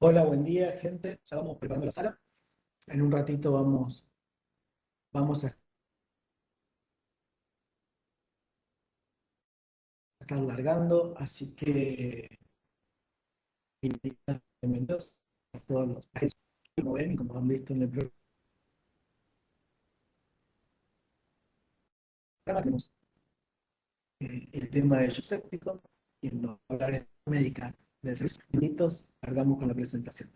Hola, buen día, gente. Ya vamos preparando la sala. En un ratito vamos a estar largando, así que bienvenidos a todos los que como ven y como han visto en el programa, tenemos el tema de shock séptico y nos hablar de médica de 3 minutos. Largamos con la presentación.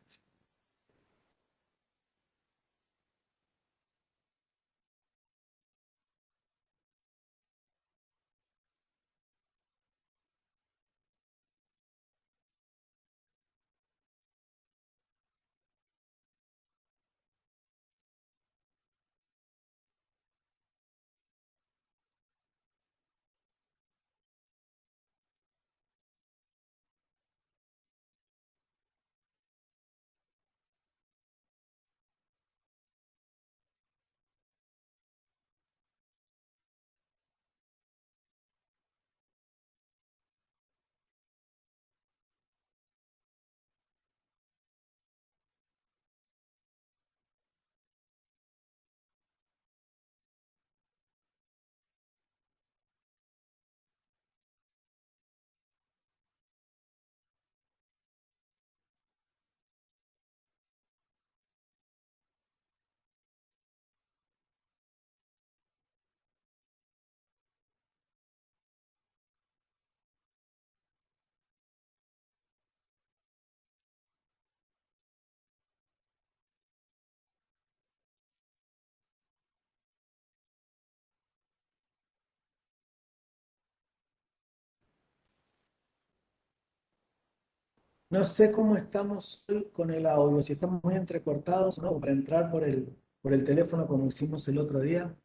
No sé cómo estamos hoy con el audio, si estamos muy entrecortados o no, para entrar por el teléfono como hicimos el otro día.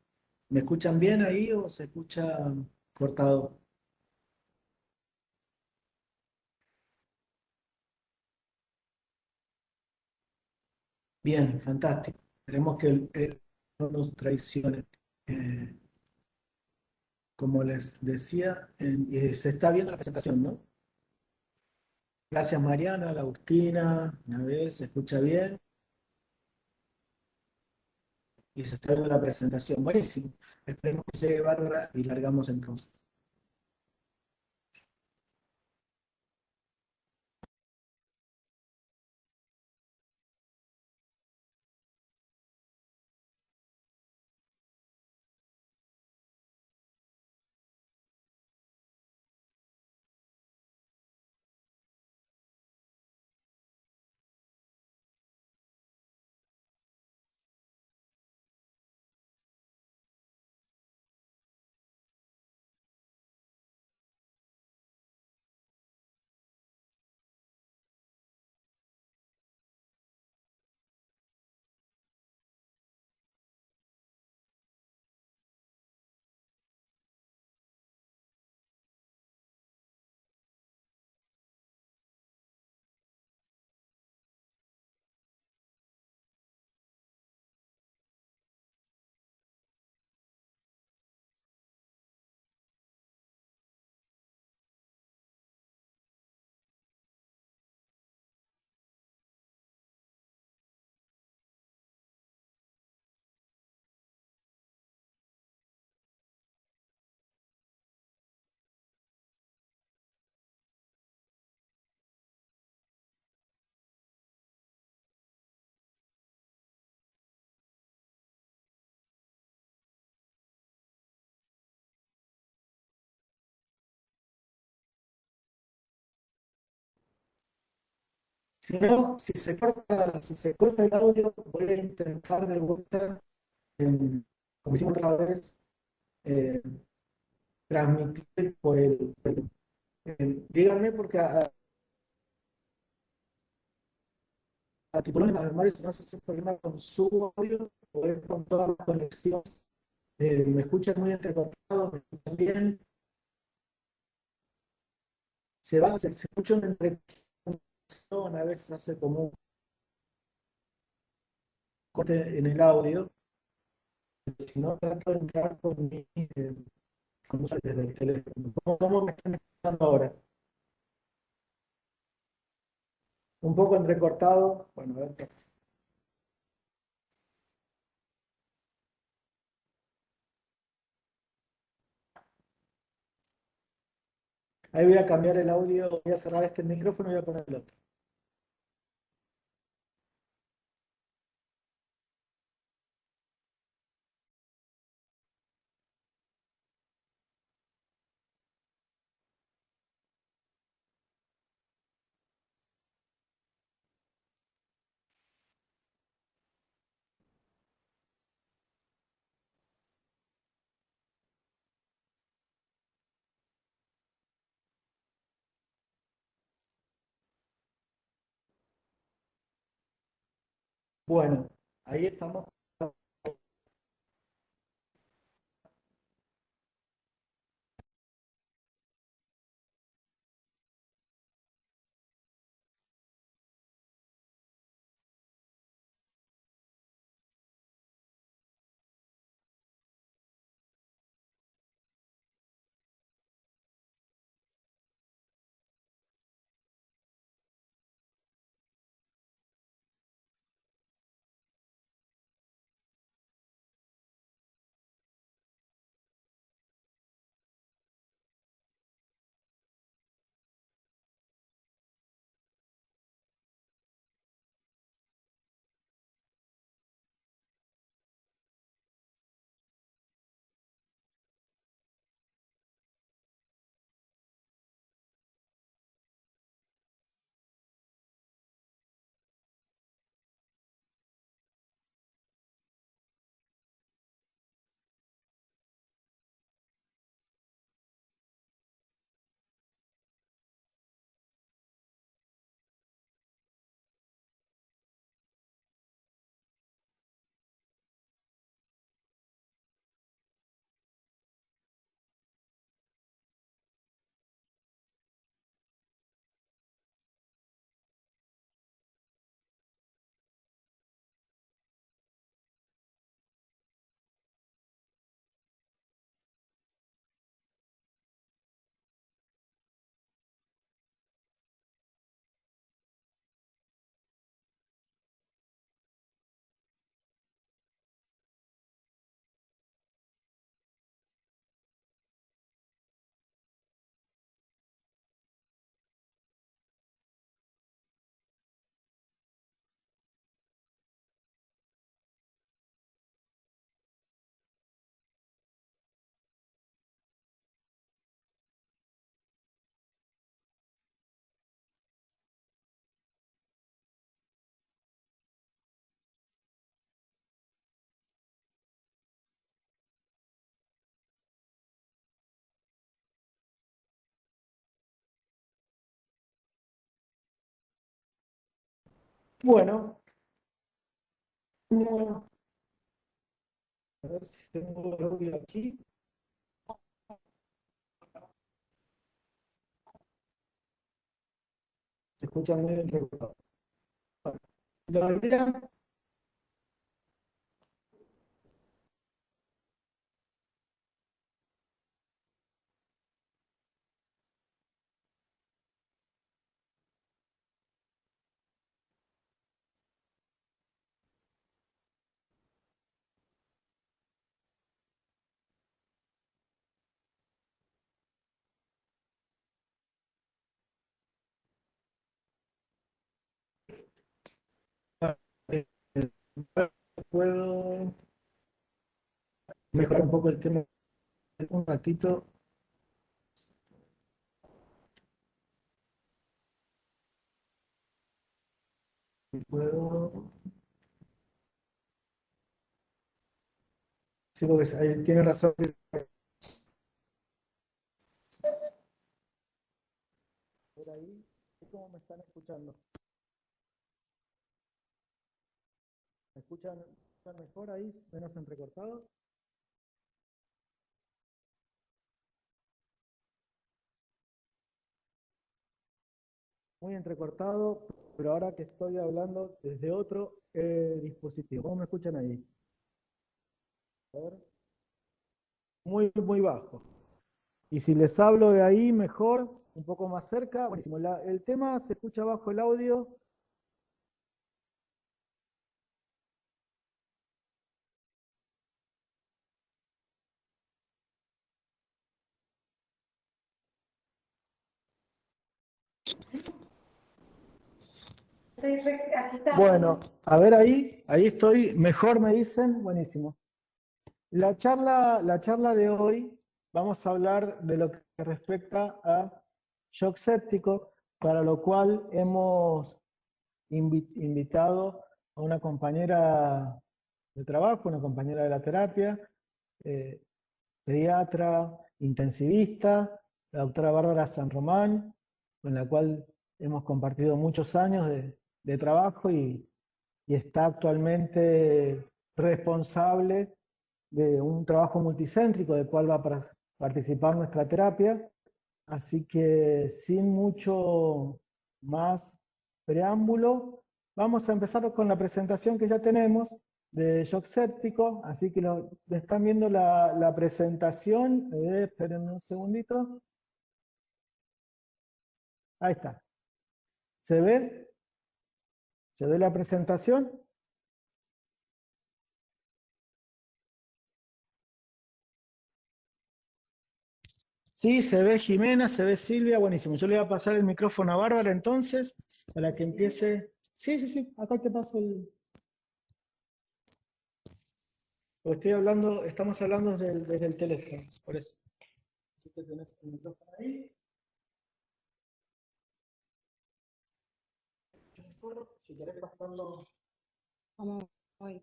¿Me escuchan bien ahí o se escucha cortado? Bien, fantástico. Esperemos que el no nos traicione. Eh, Como les decía, se está viendo la presentación, ¿no? Gracias Mariana, Agustina, una vez, se escucha bien y se está viendo la presentación. Buenísimo. Esperemos que llegue Bárbara y largamos entonces. Si no, si se corta el audio, voy a intentar de vuelta, como hicimos otra vez, eh, transmitir díganme porque a tiburones normales no sé si es problema con su audio o es con todas las conexiones. Me escuchan muy entrecortado, me escuchan bien, se escucha una entreconexión, a veces hace como un corte en el audio, si no trato de entrar con desde el teléfono. ¿Cómo me están escuchando ahora? Un poco entrecortado. Bueno, a ver. Ahí voy a cambiar el audio, voy a cerrar este micrófono y voy a poner el otro. Bueno, ahí estamos. Bueno, bueno, a ver si tengo el audio aquí. Se escucha medio entrecortado. Bueno, la idea, eh, puedo mejorar un poco el tema un ratito. Puedo. Sí, porque ahí tiene razón. Por ahí, ¿cómo me están escuchando? ¿Me escuchan mejor ahí? Menos entrecortado. Muy entrecortado, pero ahora que estoy hablando desde otro dispositivo. ¿Cómo me escuchan ahí? A ver. Muy, muy bajo. Y si les hablo de ahí mejor, un poco más cerca, buenísimo. El tema se escucha bajo el audio, Aquí está. Bueno, a ver ahí estoy, mejor me dicen, buenísimo. La charla de hoy vamos a hablar de lo que respecta a shock séptico, para lo cual hemos invitado a una compañera de trabajo, una compañera de la terapia, eh, pediatra, intensivista, la doctora Bárbara San Román, con la cual hemos compartido muchos años de trabajo y está actualmente responsable de un trabajo multicéntrico del cual va a participar nuestra terapia. Así que sin mucho más preámbulo, vamos a empezar con la presentación que ya tenemos de shock séptico. Así que están viendo la presentación. Esperen un segundito. Ahí está. ¿Se ve? ¿Se ve la presentación? Sí, se ve Jimena, se ve Silvia, buenísimo. Yo le voy a pasar el micrófono a Bárbara entonces, para que empiece. Sí, sí, sí, acá te paso el. Porque estamos hablando desde el teléfono, por eso. Así que tenés el micrófono ahí. Si querés pasarlo. ¿Cómo voy?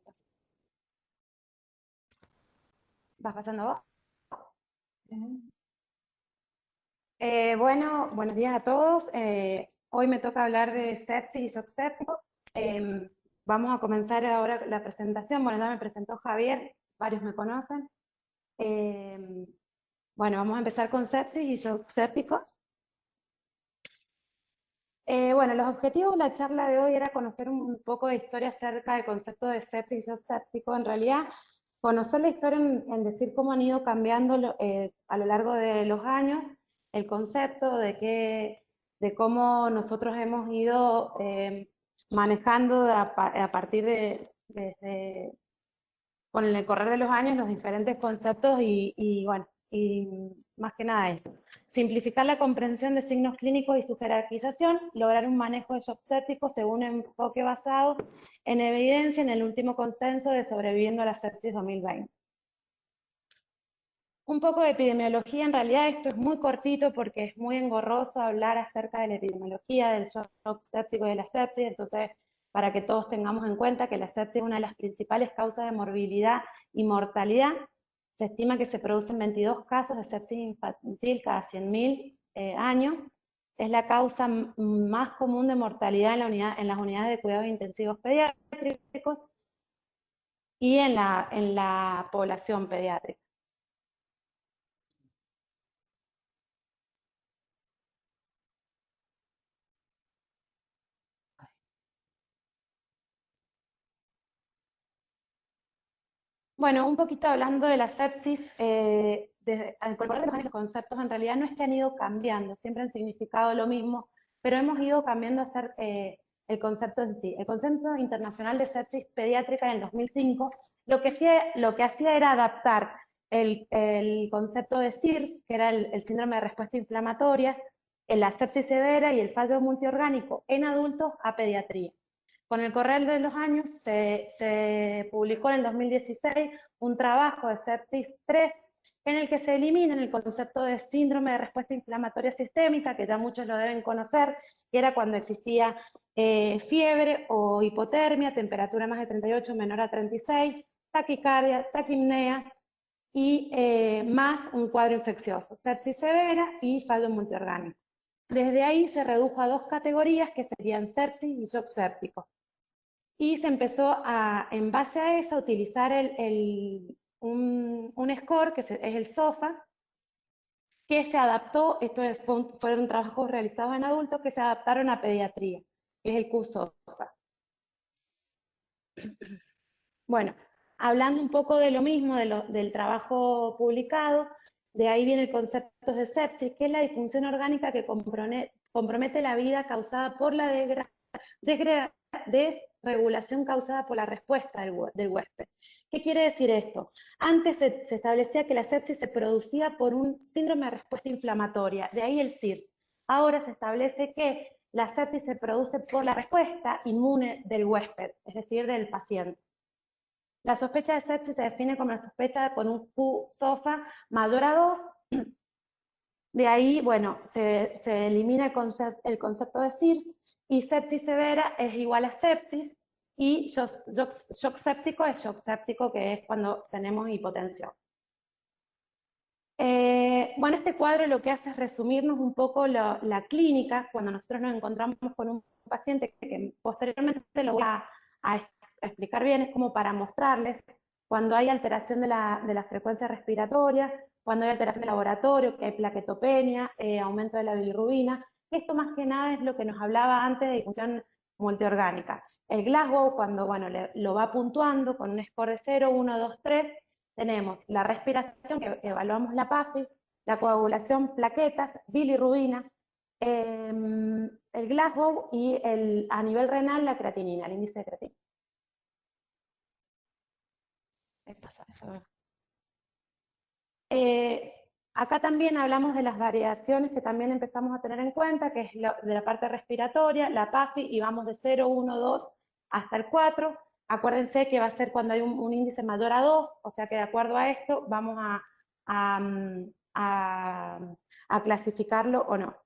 ¿Vas pasando vos? Bueno, buenos días a todos. Hoy me toca hablar de sepsis y shock séptico. Vamos a comenzar ahora la presentación. Bueno, ya me presentó Javier, varios me conocen. Bueno, vamos a empezar con sepsis y shock sépticos. Bueno, los objetivos de la charla de hoy era conocer un poco de historia acerca del concepto de sepsis y shock séptico. En realidad, conocer la historia en decir cómo han ido cambiando a lo largo de los años el concepto de cómo nosotros hemos ido manejando a partir con el correr de los años los diferentes conceptos y bueno, y más que nada eso. Simplificar la comprensión de signos clínicos y su jerarquización, lograr un manejo de shock séptico según un enfoque basado en evidencia en el último consenso de Sobreviviendo a la Sepsis 2020. Un poco de epidemiología, en realidad esto es muy cortito porque es muy engorroso hablar acerca de la epidemiología, del shock séptico y de la sepsis, entonces para que todos tengamos en cuenta que la sepsis es una de las principales causas de morbilidad y mortalidad. Se estima que se producen 22 casos de sepsis infantil cada 100.000 años. Es la causa más común de mortalidad en las unidades de cuidados intensivos pediátricos y en la población pediátrica. Bueno, un poquito hablando de la sepsis, al correr de los años los conceptos en realidad no es que han ido cambiando, siempre han significado lo mismo, pero hemos ido cambiando el concepto en sí. El concepto internacional de sepsis pediátrica en el 2005 lo que hacía era adaptar el concepto de SIRS, que era el síndrome de respuesta inflamatoria, en la sepsis severa y el fallo multiorgánico en adultos a pediatría. Con el correr de los años se publicó en el 2016 un trabajo de sepsis 3 en el que se elimina el concepto de síndrome de respuesta inflamatoria sistémica, que ya muchos lo deben conocer, que era cuando existía fiebre o hipotermia, temperatura más de 38 menor a 36, taquicardia, taquimnea y más un cuadro infeccioso, sepsis severa y fallo multiorgánico. Desde ahí se redujo a dos categorías que serían sepsis y shock séptico. Y se empezó en base a eso, a utilizar un score, que es el SOFA, que se adaptó, fueron trabajos realizados en adultos que se adaptaron a pediatría, que es el QSOFA. Bueno, hablando un poco de lo mismo, del trabajo publicado, de ahí viene el concepto de sepsis, que es la disfunción orgánica que compromete la vida causada por la desregulación causada por la respuesta del huésped. ¿Qué quiere decir esto? Antes se establecía que la sepsis se producía por un síndrome de respuesta inflamatoria, de ahí el SIRS. ahora se establece que la sepsis se produce por la respuesta inmune del huésped, es decir, del paciente. La sospecha de sepsis se define como la sospecha con un Q-SOFA mayor a 2. De ahí, bueno, se elimina el concepto de SIRS, y sepsis severa es igual a sepsis, y shock séptico es shock séptico, que es cuando tenemos hipotensión. Bueno, este cuadro lo que hace es resumirnos un poco la clínica cuando nosotros nos encontramos con un paciente, que posteriormente lo voy a explicar bien, es como para mostrarles cuando hay alteración de la frecuencia respiratoria, cuando hay alteración de laboratorio, que hay plaquetopenia, aumento de la bilirrubina. Esto más que nada es lo que nos hablaba antes de disfunción multiorgánica. El Glasgow, cuando bueno, lo va puntuando con un score de 0, 1, 2, 3, tenemos la respiración, que evaluamos la PAFI, la coagulación, plaquetas, bilirrubina, el Glasgow y a nivel renal la creatinina, el índice de creatinina. Acá también hablamos de las variaciones que también empezamos a tener en cuenta, que es de la parte respiratoria, la PAFI, y vamos de 0, 1, 2 hasta el 4. Acuérdense que va a ser cuando hay un índice mayor a 2, o sea que de acuerdo a esto vamos a clasificarlo o no.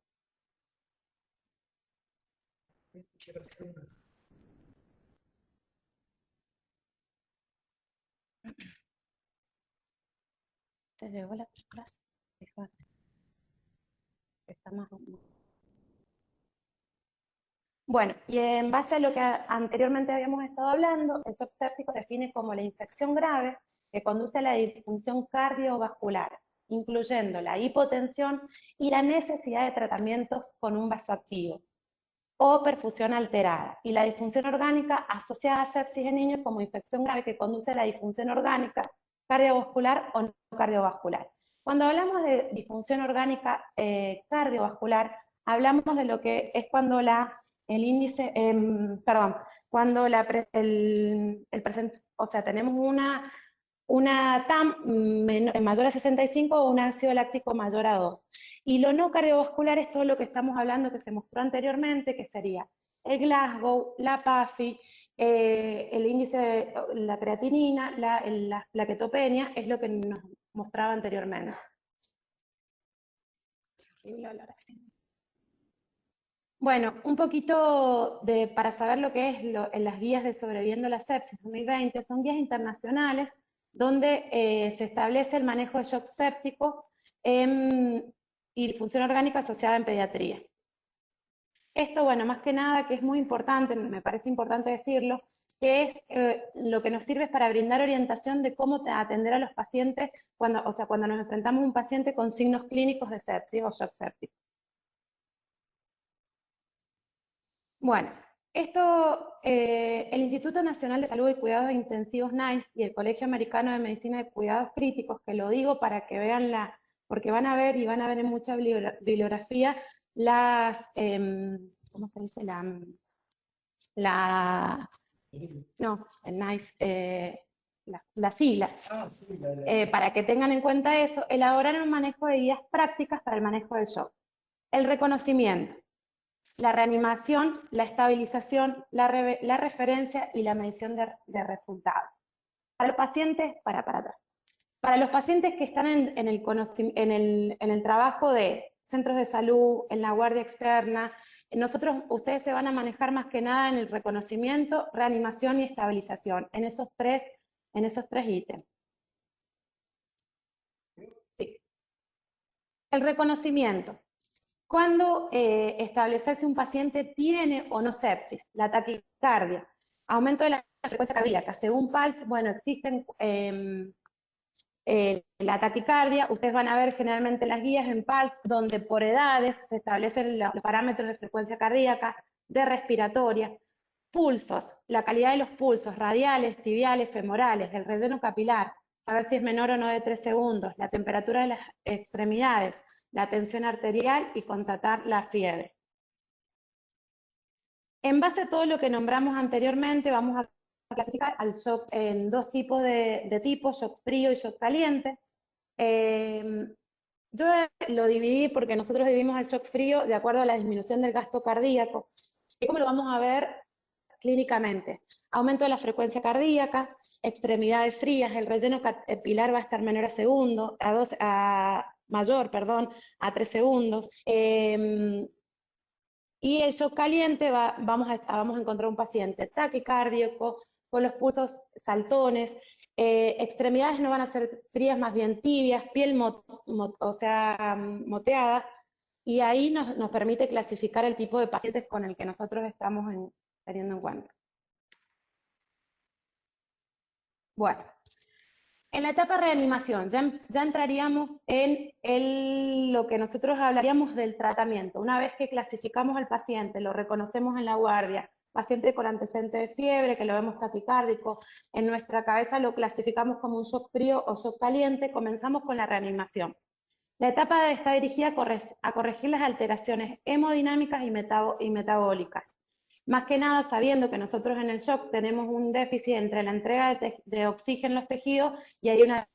¿Te llegó la clase? Fíjate. Está más... Bueno, y en base a lo que anteriormente habíamos estado hablando, el shock séptico se define como la infección grave que conduce a la disfunción cardiovascular, incluyendo la hipotensión y la necesidad de tratamientos con un vasoactivo o perfusión alterada, y la disfunción orgánica asociada a sepsis en niños como infección grave que conduce a la disfunción orgánica cardiovascular o no cardiovascular. Cuando hablamos de disfunción orgánica cardiovascular, hablamos de lo que es cuando el índice, cuando o sea, tenemos una TAM mayor a 65 o un ácido láctico mayor a 2. Y lo no cardiovascular es todo lo que estamos hablando, que se mostró anteriormente, que sería el Glasgow, la PAFI, el índice de la creatinina, la plaquetopenia, es lo que nos mostraba anteriormente. Bueno, un poquito para saber lo que es en las guías de sobreviviendo la sepsis 2020, son guías internacionales donde se establece el manejo de shock séptico y disfunción orgánica asociada en pediatría. Esto, bueno, más que nada, que es muy importante, me parece importante decirlo, que es lo que nos sirve es para brindar orientación de cómo atender a los pacientes cuando nos enfrentamos a un paciente con signos clínicos de sepsis o shock séptico. Bueno, esto, el Instituto Nacional de Salud y Cuidados Intensivos NICE y el Colegio Americano de Medicina de Cuidados Críticos, que lo digo para que vean porque van a ver en mucha bibliografía ¿cómo se dice? No, el NICE, la sigla. Sí, para que tengan en cuenta eso, elaborar un manejo de guías prácticas para el manejo del shock. El reconocimiento, la reanimación, la estabilización, la referencia y la medición de resultados. Para los pacientes, para los pacientes que están en el trabajo de centros de salud, en la guardia externa, ustedes se van a manejar más que nada en el reconocimiento, reanimación y estabilización, en esos tres ítems. Sí. El reconocimiento. Cuando establecer si un paciente tiene o no sepsis, la taquicardia, aumento de la frecuencia cardíaca, según PALS, bueno, existen la taquicardia, ustedes van a ver generalmente las guías en PALS, donde por edades se establecen los parámetros de frecuencia cardíaca, de respiratoria, pulsos, la calidad de los pulsos radiales, tibiales, femorales, del relleno capilar, saber si es menor o no de 3 segundos, la temperatura de las extremidades, la tensión arterial y constatar la fiebre. En base a todo lo que nombramos anteriormente, vamos a clasificar al shock en dos tipos de tipos, shock frío y shock caliente. Yo lo dividí porque nosotros dividimos el shock frío de acuerdo a la disminución del gasto cardíaco. ¿Y cómo lo vamos a ver clínicamente? Aumento de la frecuencia cardíaca, extremidades frías, el relleno capilar va a estar menor a segundo, mayor, perdón, a 3 segundos. Y el shock caliente vamos a encontrar un paciente taquicárdico, con los pulsos saltones, extremidades no van a ser frías, más bien tibias, piel o sea, moteada, y ahí nos permite clasificar el tipo de pacientes con el que nosotros estamos teniendo en cuenta. Bueno, en la etapa de reanimación ya entraríamos en lo que nosotros hablaríamos del tratamiento. Una vez que clasificamos al paciente, lo reconocemos en la guardia, paciente con antecedente de fiebre, que lo vemos taquicárdico, en nuestra cabeza lo clasificamos como un shock frío o shock caliente, comenzamos con la reanimación. La etapa está dirigida a corregir las alteraciones hemodinámicas y metabólicas. Más que nada sabiendo que nosotros en el shock tenemos un déficit entre la entrega de oxígeno en los tejidos y hay una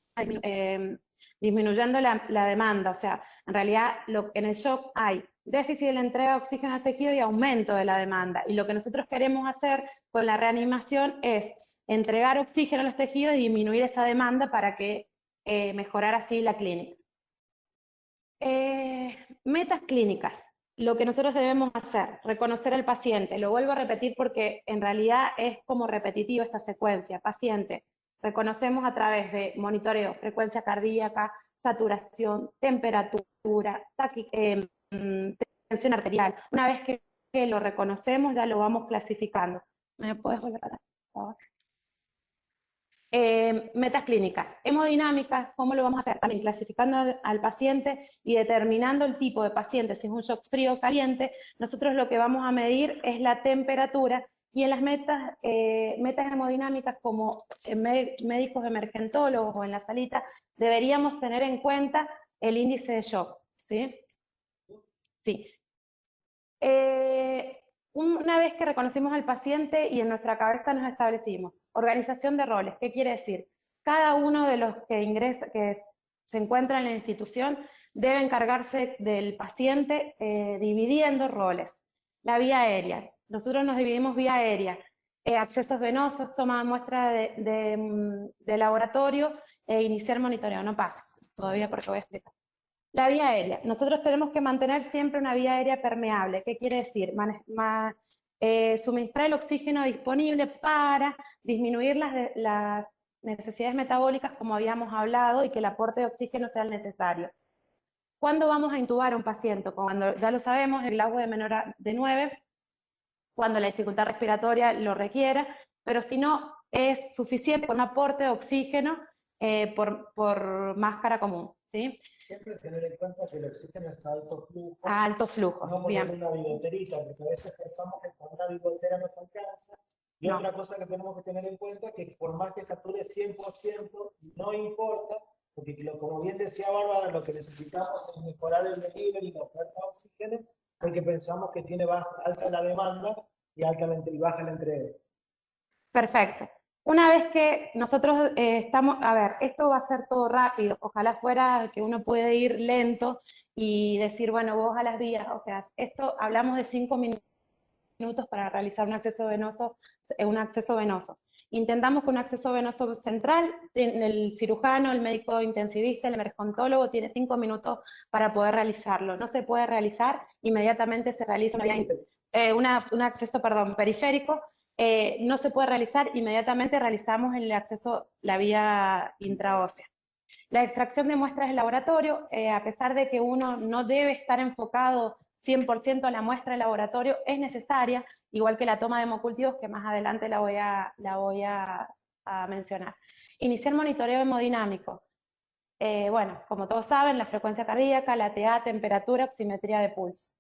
disminuyendo la demanda. O sea, en realidad en el shock hay déficit de la entrega de oxígeno al tejido y aumento de la demanda. Y lo que nosotros queremos hacer con la reanimación es entregar oxígeno a los tejidos y disminuir esa demanda para que mejorar así la clínica. Metas clínicas. Lo que nosotros debemos hacer, reconocer al paciente. Lo vuelvo a repetir porque en realidad es como repetitivo esta secuencia. Paciente, reconocemos a través de monitoreo, frecuencia cardíaca, saturación, temperatura, tensión arterial. Una vez que lo reconocemos, ya lo vamos clasificando. ¿Me puedes volver a dar, por favor? Metas clínicas, hemodinámicas, ¿cómo lo vamos a hacer? También clasificando al paciente y determinando el tipo de paciente, si es un shock frío o caliente, nosotros lo que vamos a medir es la temperatura y en las metas hemodinámicas como médicos emergentólogos o en la salita, deberíamos tener en cuenta el índice de shock, ¿sí? Sí. Una vez que reconocimos al paciente y en nuestra cabeza nos establecimos, organización de roles, ¿qué quiere decir? Cada uno de los que ingresa, se encuentra en la institución debe encargarse del paciente dividiendo roles. La vía aérea, nosotros nos dividimos vía aérea, accesos venosos, toma de muestra de laboratorio e iniciar monitoreo, no pases todavía porque voy a explicar. La vía aérea. Nosotros tenemos que mantener siempre una vía aérea permeable. ¿Qué quiere decir? Suministrar el oxígeno disponible para disminuir las necesidades metabólicas, como habíamos hablado, y que el aporte de oxígeno sea el necesario. ¿Cuándo vamos a intubar a un paciente? Cuando ya lo sabemos, el agua de menor de 9, cuando la dificultad respiratoria lo requiera, pero si no, es suficiente con un aporte de oxígeno por máscara común, ¿sí? Siempre tener en cuenta que el oxígeno es a alto flujo. A alto flujo, no bien. poner una bigoterita, porque a veces pensamos que con una bigotera nos alcanza. Y No. otra cosa que tenemos que tener en cuenta es que por más que sature 100%, no importa, porque como bien decía Bárbara, lo que necesitamos es mejorar el delivery y la oferta de oxígeno, porque pensamos que tiene alta la demanda y baja la entrega. Perfecto. Una vez que nosotros estamos, a ver, esto va a ser todo rápido, ojalá fuera que uno puede ir lento y decir, bueno, vos a las vías, o sea, esto hablamos de 5 minutos para realizar un acceso venoso. Intentamos con un acceso venoso central, el cirujano, el médico intensivista, el emergentólogo tiene 5 minutos para poder realizarlo. No se puede realizar, inmediatamente se realiza un acceso periférico, no se puede realizar, inmediatamente realizamos el acceso, la vía intraósea. La extracción de muestras del laboratorio, a pesar de que uno no debe estar enfocado 100% a la muestra de laboratorio, es necesaria, igual que la toma de hemocultivos, que más adelante la voy a mencionar. Iniciar monitoreo hemodinámico. Bueno, como todos saben, la frecuencia cardíaca, la TA, temperatura, oximetría de pulso.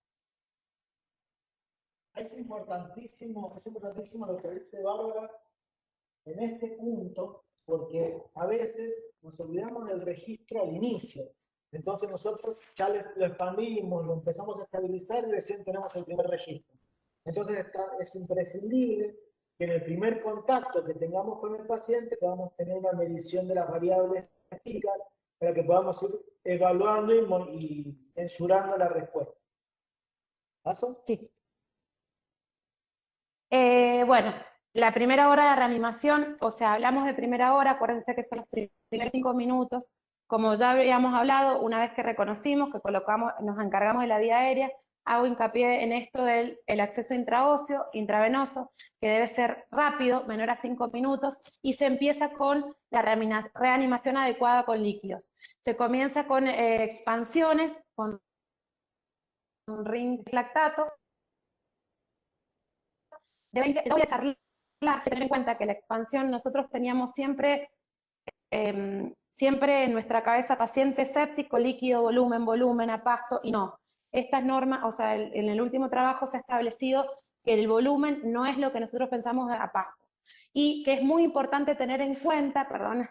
Es importantísimo lo que dice Bárbara en este punto, porque a veces nos olvidamos del registro al inicio. Entonces nosotros ya lo expandimos, lo empezamos a estabilizar y recién tenemos el primer registro. Entonces es imprescindible que en el primer contacto que tengamos con el paciente podamos tener una medición de las variables clínicas, para que podamos ir evaluando y mensurando la respuesta. ¿Paso? Sí. Bueno, la primera hora de reanimación, o sea, hablamos de primera hora, acuérdense que son los primeros 5 minutos. Como ya habíamos hablado, una vez que reconocimos, que colocamos, nos encargamos de la vía aérea, hago hincapié en esto del acceso intraóseo, intravenoso, que debe ser rápido, menor a 5 minutos, y se empieza con la reanimación adecuada con líquidos. Se comienza con expansiones, con un ring lactato, voy a charlar, tener en cuenta que la expansión nosotros teníamos siempre siempre en nuestra cabeza paciente séptico, líquido, volumen, volumen, a pasto, y no. Estas normas, o sea, en el último trabajo se ha establecido que el volumen no es lo que nosotros pensamos a pasto. Y que es muy importante tener en cuenta, perdón,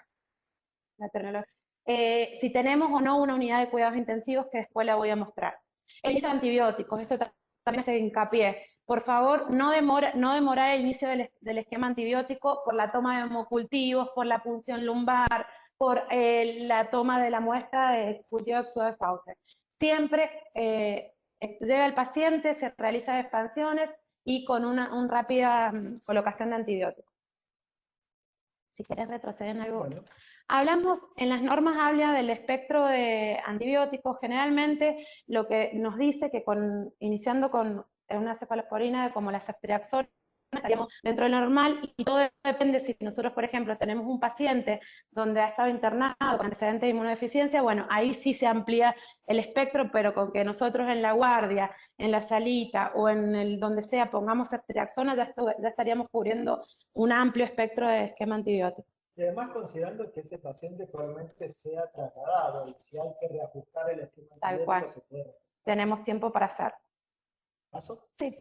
si tenemos o no una unidad de cuidados intensivos, que después la voy a mostrar. El inicio de antibióticos, esto también se hincapié. Por favor, no demorar el inicio del esquema antibiótico por la toma de hemocultivos, por la punción lumbar, por la toma de la muestra de cultivo de exudados de Fauci. Siempre llega el paciente, se realizan expansiones y con una rápida colocación de antibióticos. Si querés retroceder en algo. Bueno. Hablamos, en las normas habla del espectro de antibióticos, generalmente lo que nos dice que iniciando con una cefalosporina como la ceftriaxona, estaríamos dentro del normal, y todo depende si nosotros, por ejemplo, tenemos un paciente donde ha estado internado con antecedentes de inmunodeficiencia, bueno, ahí sí se amplía el espectro, pero con que nosotros en la guardia, en la salita o en el donde sea pongamos ceftriaxona, ya estaríamos cubriendo un amplio espectro de esquema antibiótico. Y además considerando que ese paciente probablemente sea trasladado y si hay que reajustar el esquema antibiótico se puede. Tenemos tiempo para hacer. ¿Paso? Sí.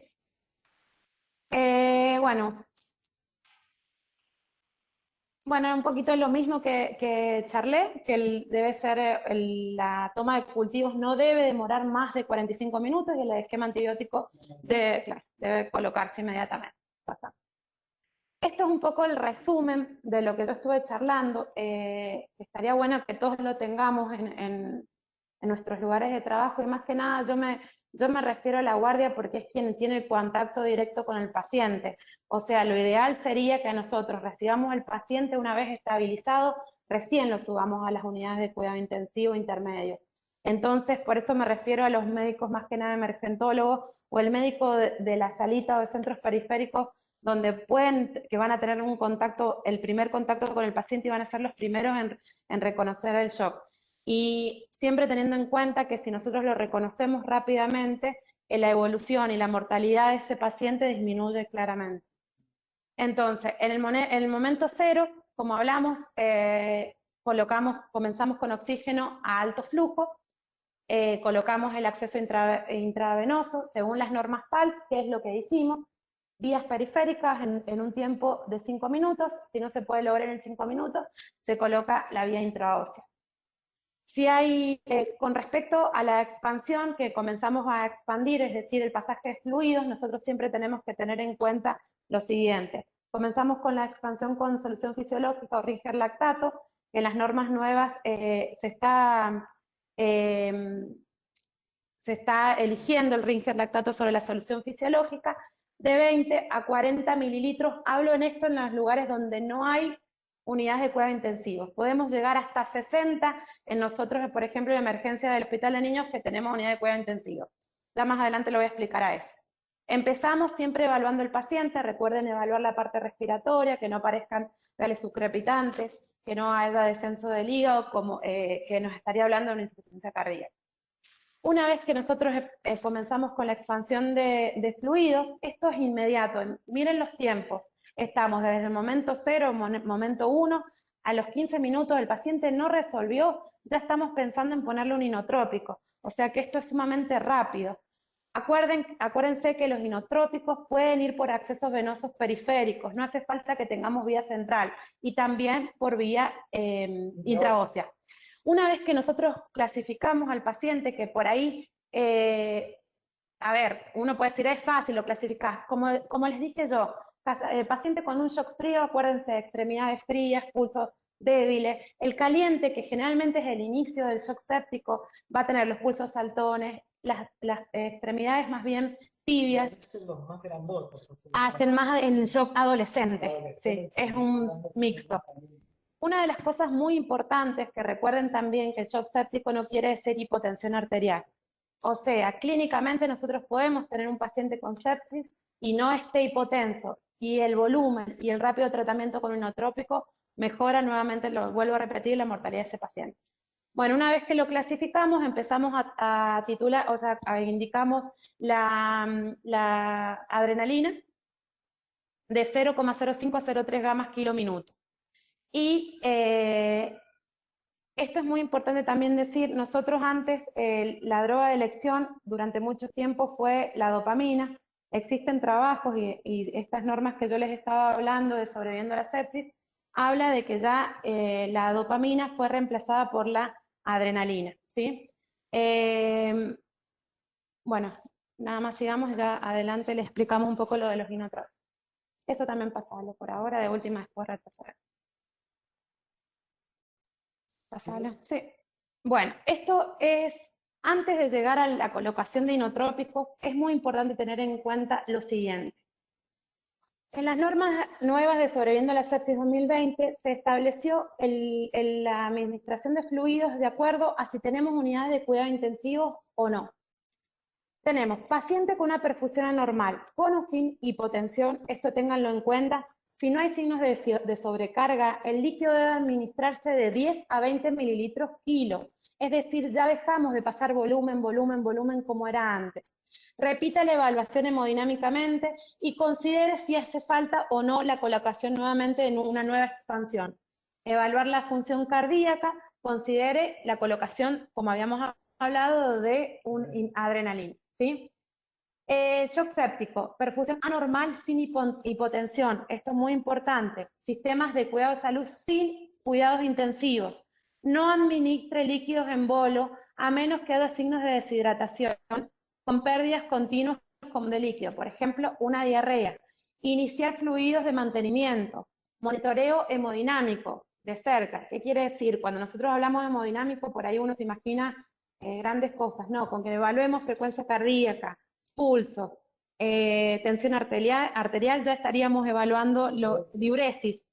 Bueno, un poquito lo mismo que charlé, que debe ser la toma de cultivos no debe demorar más de 45 minutos y el esquema antibiótico debe colocarse inmediatamente. Esto es un poco el resumen de lo que yo estuve charlando. Estaría bueno que todos lo tengamos en nuestros lugares de trabajo y más que nada yo me refiero a la guardia porque es quien tiene el contacto directo con el paciente. O sea, lo ideal sería que nosotros recibamos al paciente una vez estabilizado, recién lo subamos a las unidades de cuidado intensivo intermedio. Entonces, por eso me refiero a los médicos más que nada emergentólogos o el médico de la salita o de centros periféricos donde que van a tener un contacto, el primer contacto con el paciente y van a ser los primeros en reconocer el shock. Y siempre teniendo en cuenta que si nosotros lo reconocemos rápidamente, la evolución y la mortalidad de ese paciente disminuye claramente. Entonces, en el momento cero, como hablamos, comenzamos con oxígeno a alto flujo, colocamos el acceso intravenoso según las normas PALS, que es lo que dijimos, vías periféricas en un tiempo de 5 minutos, si no se puede lograr en 5 minutos, se coloca la vía intraósea. Si hay, con respecto a la expansión, que comenzamos a expandir, es decir, el pasaje de fluidos, nosotros siempre tenemos que tener en cuenta lo siguiente. Comenzamos con la expansión con solución fisiológica o Ringer lactato, que en las normas nuevas se está eligiendo el Ringer lactato sobre la solución fisiológica, de 20 a 40 mililitros. Hablo en esto en los lugares donde no hay unidades de cuidado intensivos. Podemos llegar hasta 60 en nosotros, por ejemplo, en emergencia del Hospital de Niños, que tenemos unidad de cuidado intensivo. Ya más adelante lo voy a explicar a eso. Empezamos siempre evaluando el paciente. Recuerden evaluar la parte respiratoria, que no aparezcan reales subcrepitantes, que no haya descenso del hígado, como que nos estaría hablando de una insuficiencia cardíaca. Una vez que nosotros comenzamos con la expansión de fluidos, esto es inmediato. Miren los tiempos. Estamos desde el momento 0, momento 1, a los 15 minutos el paciente no resolvió, ya estamos pensando en ponerle un inotrópico. O sea que esto es sumamente rápido. Acuérdense que los inotrópicos pueden ir por accesos venosos periféricos, no hace falta que tengamos vía central, y también por vía intraósea. Una vez que nosotros clasificamos al paciente, que por ahí, a ver, uno puede decir, es fácil, lo clasificás. Como les dije yo, paciente con un shock frío, acuérdense, extremidades frías, pulso débiles. El caliente, que generalmente es el inicio del shock séptico, va a tener los pulsos saltones, las extremidades más bien tibias. Son los más grandotes. Hacen más en shock adolescente, sí, es un mixto. Una de las cosas muy importantes que recuerden también que el shock séptico no quiere decir hipotensión arterial. O sea, clínicamente nosotros podemos tener un paciente con sepsis y no esté hipotenso, y el volumen y el rápido tratamiento con un inotrópico mejora nuevamente, lo vuelvo a repetir, la mortalidad de ese paciente. Bueno, una vez que lo clasificamos, empezamos a titular, o sea, indicamos la adrenalina de 0,05 a 0,3 gamas kilo minuto. Y esto es muy importante también decir, nosotros antes la droga de elección durante mucho tiempo fue la dopamina. Existen trabajos y estas normas que yo les estaba hablando de sobreviviendo a la sepsis, habla de que ya la dopamina fue reemplazada por la adrenalina, ¿sí? Bueno, nada más sigamos, ya adelante le explicamos un poco lo de los inotrópicos. Eso también pasalo por ahora, de última después retrasar. Pasalo, sí. Bueno, esto es, antes de llegar a la colocación de inotrópicos, es muy importante tener en cuenta lo siguiente. En las normas nuevas de Sobreviviendo a la Sepsis 2020 se estableció la administración de fluidos de acuerdo a si tenemos unidades de cuidado intensivos o no. Tenemos paciente con una perfusión anormal, con o sin hipotensión, esto ténganlo en cuenta. Si no hay signos de sobrecarga, el líquido debe administrarse de 10 a 20 mililitros kilo. Es decir, ya dejamos de pasar volumen, volumen, volumen como era antes. Repita la evaluación hemodinámicamente y considere si hace falta o no la colocación nuevamente en una nueva expansión. Evaluar la función cardíaca, considere la colocación, como habíamos hablado, de un adrenalina, ¿sí? Shock séptico, perfusión anormal sin hipotensión, esto es muy importante. Sistemas de cuidado de salud sin cuidados intensivos. No administre líquidos en bolo a menos que haya signos de deshidratación con pérdidas continuas de líquido, por ejemplo, una diarrea. Iniciar fluidos de mantenimiento. Monitoreo hemodinámico de cerca. ¿Qué quiere decir? Cuando nosotros hablamos de hemodinámico, por ahí uno se imagina grandes cosas, no, con que evaluemos frecuencia cardíaca, pulsos, tensión arterial, ya estaríamos evaluando diuresis,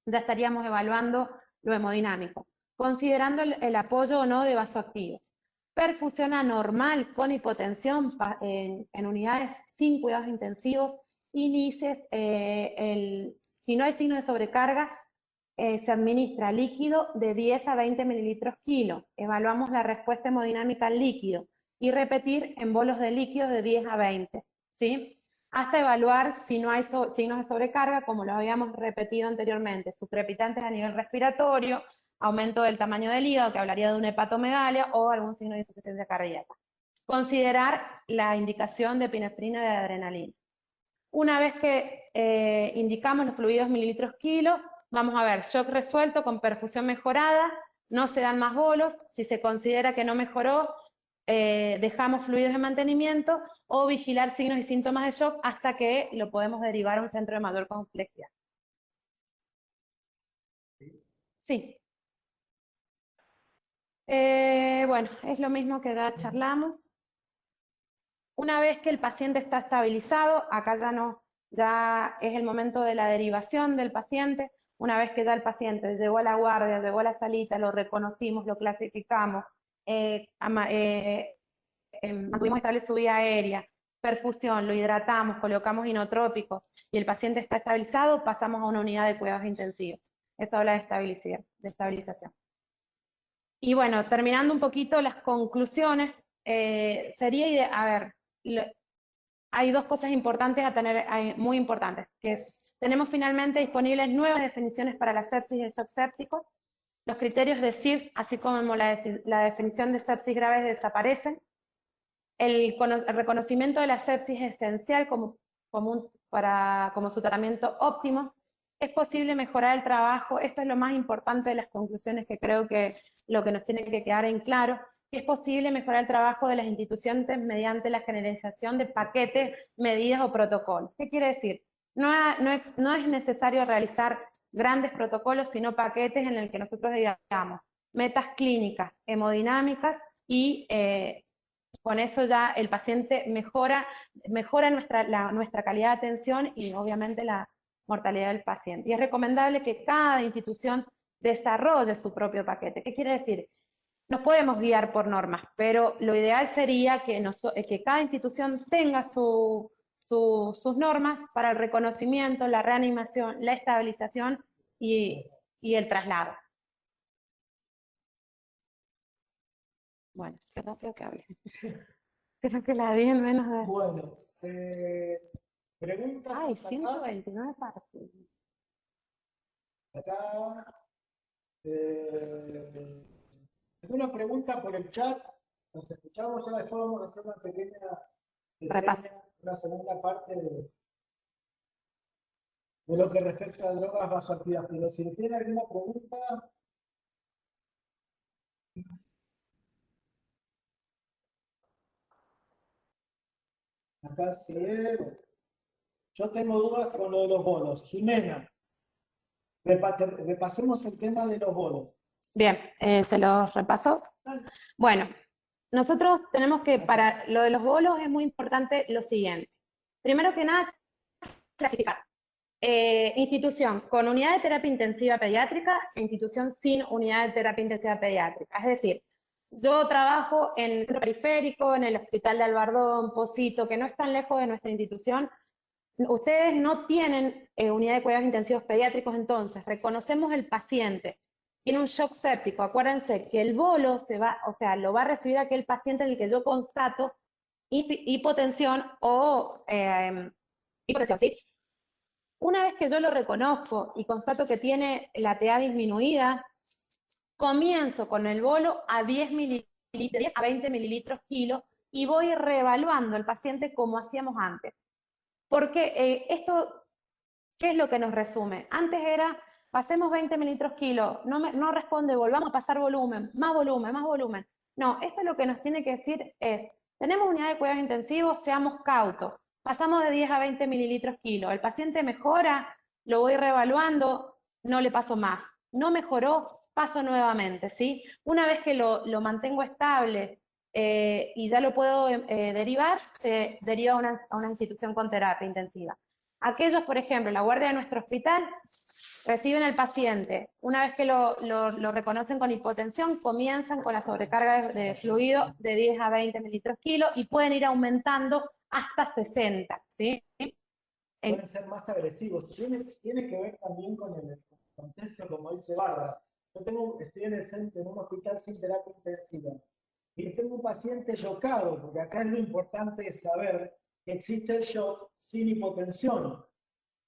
ya estaríamos evaluando lo hemodinámico, considerando el apoyo o no de vasoactivos. Perfusión anormal con hipotensión en unidades sin cuidados intensivos, inicies, si no hay signo de sobrecarga, se administra líquido de 10 a 20 mililitros kilo. Evaluamos la respuesta hemodinámica al líquido y repetir en bolos de líquidos de 10 a 20, ¿sí? Hasta evaluar si no hay signos de sobrecarga, como lo habíamos repetido anteriormente, sucrepitantes a nivel respiratorio, aumento del tamaño del hígado, que hablaría de una hepatomegalia, o algún signo de insuficiencia cardíaca. Considerar la indicación de epinefrina y de adrenalina. Una vez que indicamos los fluidos mililitros kilo, vamos a ver shock resuelto con perfusión mejorada, no se dan más bolos, si se considera que no mejoró, dejamos fluidos de mantenimiento o vigilar signos y síntomas de shock hasta que lo podemos derivar a un centro de mayor complejidad. Sí. Bueno, es lo mismo que ya charlamos. Una vez que el paciente está estabilizado, acá ya es el momento de la derivación del paciente. Una vez que ya el paciente llegó a la guardia, llegó a la salita, lo reconocimos, lo clasificamos, mantuvimos estable su vía aérea, perfusión, lo hidratamos, colocamos inotrópicos y el paciente está estabilizado, pasamos a una unidad de cuidados intensivos. Eso habla de estabilización. Y bueno, terminando un poquito las conclusiones, sería, a ver, hay dos cosas importantes a tener, muy importantes, que tenemos finalmente disponibles nuevas definiciones para la sepsis y el shock séptico. Los criterios de SIRS, así como la definición de sepsis graves, desaparecen. El reconocimiento de la sepsis es esencial como su tratamiento óptimo. Es posible mejorar el trabajo, esto es lo más importante de las conclusiones que creo que lo que nos tiene que quedar en claro. Es posible mejorar el trabajo de las instituciones mediante la generalización de paquetes, medidas o protocolos. ¿Qué quiere decir? No es necesario realizar grandes protocolos, sino paquetes en el que nosotros digamos metas clínicas, hemodinámicas y con eso ya el paciente mejora nuestra calidad de atención y obviamente la mortalidad del paciente. Y es recomendable que cada institución desarrolle su propio paquete. ¿Qué quiere decir? Nos podemos guiar por normas, pero lo ideal sería que cada institución tenga sus normas para el reconocimiento, la reanimación, la estabilización y el traslado. Bueno, creo que hablé. Creo que la di en menos de... Bueno, preguntas. Ay, 129 partes. Acá. ¿Alguna pregunta por el chat? Nos escuchamos, ya después vamos a hacer una pequeña reseña, una segunda parte de lo que respecta a drogas vasoactivas. Pero si tiene alguna pregunta. Acá sí. Yo tengo dudas con lo de los bonos. Jimena, repasemos el tema de los bonos. Bien, se los repaso. Bueno, nosotros tenemos que, para lo de los bolos es muy importante lo siguiente. Primero que nada, clasificar. Institución con unidad de terapia intensiva pediátrica e institución sin unidad de terapia intensiva pediátrica. Es decir, yo trabajo en el centro periférico, en el hospital de Albardón, Pocito, que no están lejos de nuestra institución. Ustedes no tienen unidad de cuidados intensivos pediátricos, entonces reconocemos el paciente, tiene un shock séptico. Acuérdense que el bolo lo va a recibir aquel paciente en el que yo constato hipotensión o hipotensión, ¿sí? Una vez que yo lo reconozco y constato que tiene la TA disminuida, comienzo con el bolo a 10 a 20 mililitros kilo y voy reevaluando al paciente como hacíamos antes. Porque esto, ¿qué es lo que nos resume? Antes era, pasemos 20 mililitros kilo, no responde, volvamos a pasar volumen, más volumen, más volumen. No, esto lo que nos tiene que decir es, tenemos unidad de cuidados intensivos, seamos cautos. Pasamos de 10 a 20 mililitros kilo. El paciente mejora, lo voy reevaluando, no le paso más. No mejoró, paso nuevamente, ¿sí? Una vez que lo mantengo estable y ya lo puedo derivar, se deriva a una institución con terapia intensiva. Aquellos, por ejemplo, la guardia de nuestro hospital, reciben al paciente. Una vez que lo reconocen con hipotensión, comienzan con la sobrecarga de fluido de 10 a 20 mililitros kilo y pueden ir aumentando hasta 60, ¿sí? Pueden ser más agresivos. Tiene que ver también con el contexto, como dice Bárbara. Yo estoy en un hospital sin terapia intensiva y tengo un paciente chocado, porque acá es lo importante es saber que existe el shock sin hipotensión.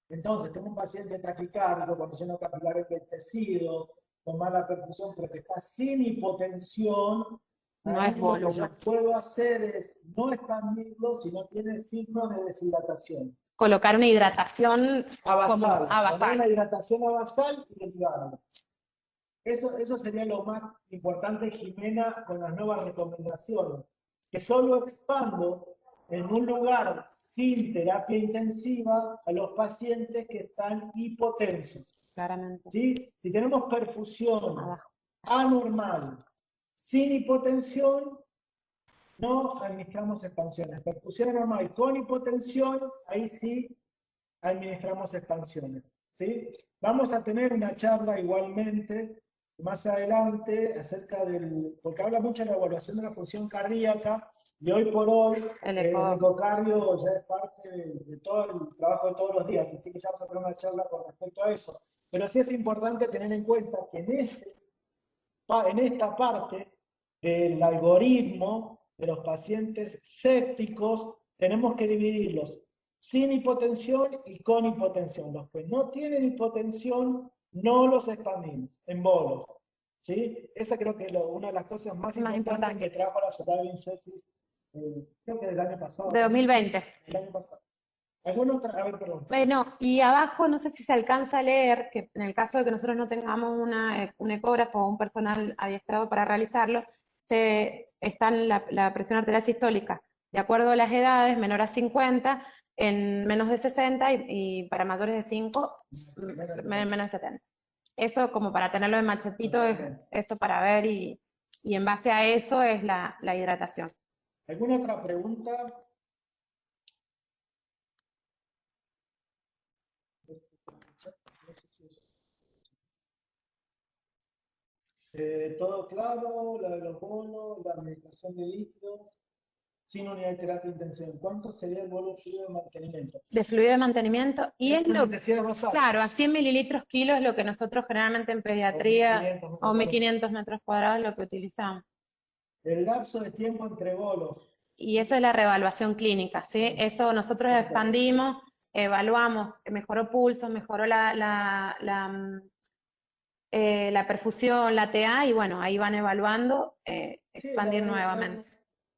Entonces, tengo un paciente taquicárdico, con lleno capilar envejecido, con mala perfusión, pero que está sin hipotensión. No es volumen. Lo que yo puedo hacer es no expandirlo si no tiene signos de deshidratación. Colocar una hidratación basal. Una hidratación basal y derivarlo. Eso sería lo más importante, Jimena, con las nuevas recomendaciones. Que solo expando en un lugar sin terapia intensiva a los pacientes que están hipotensos. Claramente. ¿Sí? Si tenemos perfusión anormal, sin hipotensión, no administramos expansiones. Perfusión anormal con hipotensión, ahí sí administramos expansiones. ¿Sí? Vamos a tener una charla igualmente más adelante acerca porque habla mucho de la evaluación de la función cardíaca, y hoy por hoy el ecocardio ya es parte de todo el trabajo de todos los días, así que ya vamos a tener una charla con respecto a eso. Pero sí es importante tener en cuenta que en esta parte del algoritmo de los pacientes sépticos tenemos que dividirlos sin hipotensión y con hipotensión. Los que no tienen hipotensión no los expandimos en bolos. ¿Sí? Esa creo que es una de las cosas más importantes que trajo la Sociedad Vincentis, creo que del año pasado. De 2020. El año pasado. ¿Alguna otra? A ver, perdón. Bueno, y abajo no sé si se alcanza a leer, que en el caso de que nosotros no tengamos un ecógrafo o un personal adiestrado para realizarlo, está la presión arterial sistólica. De acuerdo a las edades, menor a 50, en menos de 60 y para mayores de 5, menos de 70. Eso como para tenerlo de machetito, es eso para ver y en base a eso es la hidratación. ¿Alguna otra pregunta? Todo claro, la de los bonos, la administración de líquidos, sin unidad de terapia de intensión. ¿Cuánto sería el bono fluido de mantenimiento? De fluido de mantenimiento, y es lo, necesidad más alta. claro, a 100 mililitros kilo es lo que nosotros generalmente en pediatría, o 1500 metros cuadrados lo que utilizamos. El lapso de tiempo entre bolos. Y eso es la reevaluación clínica, ¿sí? Eso nosotros expandimos, evaluamos, mejoró pulso, mejoró la perfusión, la TA, y bueno, ahí van evaluando, expandir nuevamente.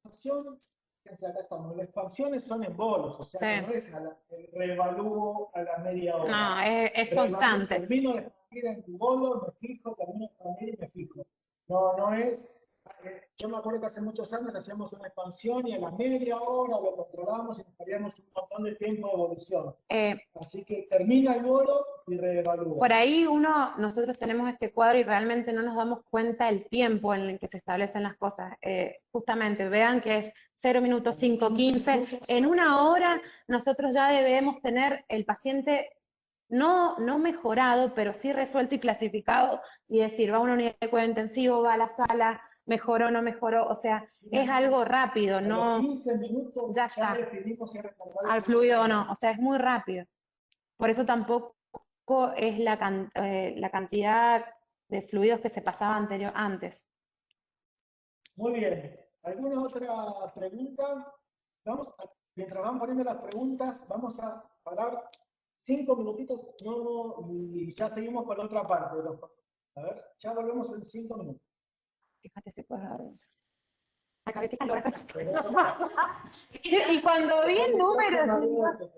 La expansiones son en bolos, o sea, Sí. que no es reevalúo a la media hora. No, es constante. Termino de expandir en tu bolo, me fijo, termino de expandir y me fijo. No es. Yo me acuerdo que hace muchos años hacíamos una expansión y a la media hora lo controlábamos y nos perdíamos un montón de tiempo de evolución. Así que termina el bolo y reevalúa. Por ahí nosotros tenemos este cuadro y realmente no nos damos cuenta el tiempo en el que se establecen las cosas. Justamente, vean que es 0 minutos 5, 15. En una hora nosotros ya debemos tener el paciente no mejorado, pero sí resuelto y clasificado, y decir, va a una unidad de cuidado intensivo, va a la sala, mejoró, no mejoró, o sea, es algo rápido, no. 15 minutos ya está. Definimos si al fluido o no, o sea, es muy rápido. Por eso tampoco es la cantidad de fluidos que se pasaba antes. Muy bien. ¿Alguna otra pregunta? Mientras van poniendo las preguntas, vamos a parar 5 minutitos y ya seguimos con la otra parte. A ver, ya volvemos en 5 minutos. Fíjate si puedes ver. Sí, y cuando vi el número, bueno.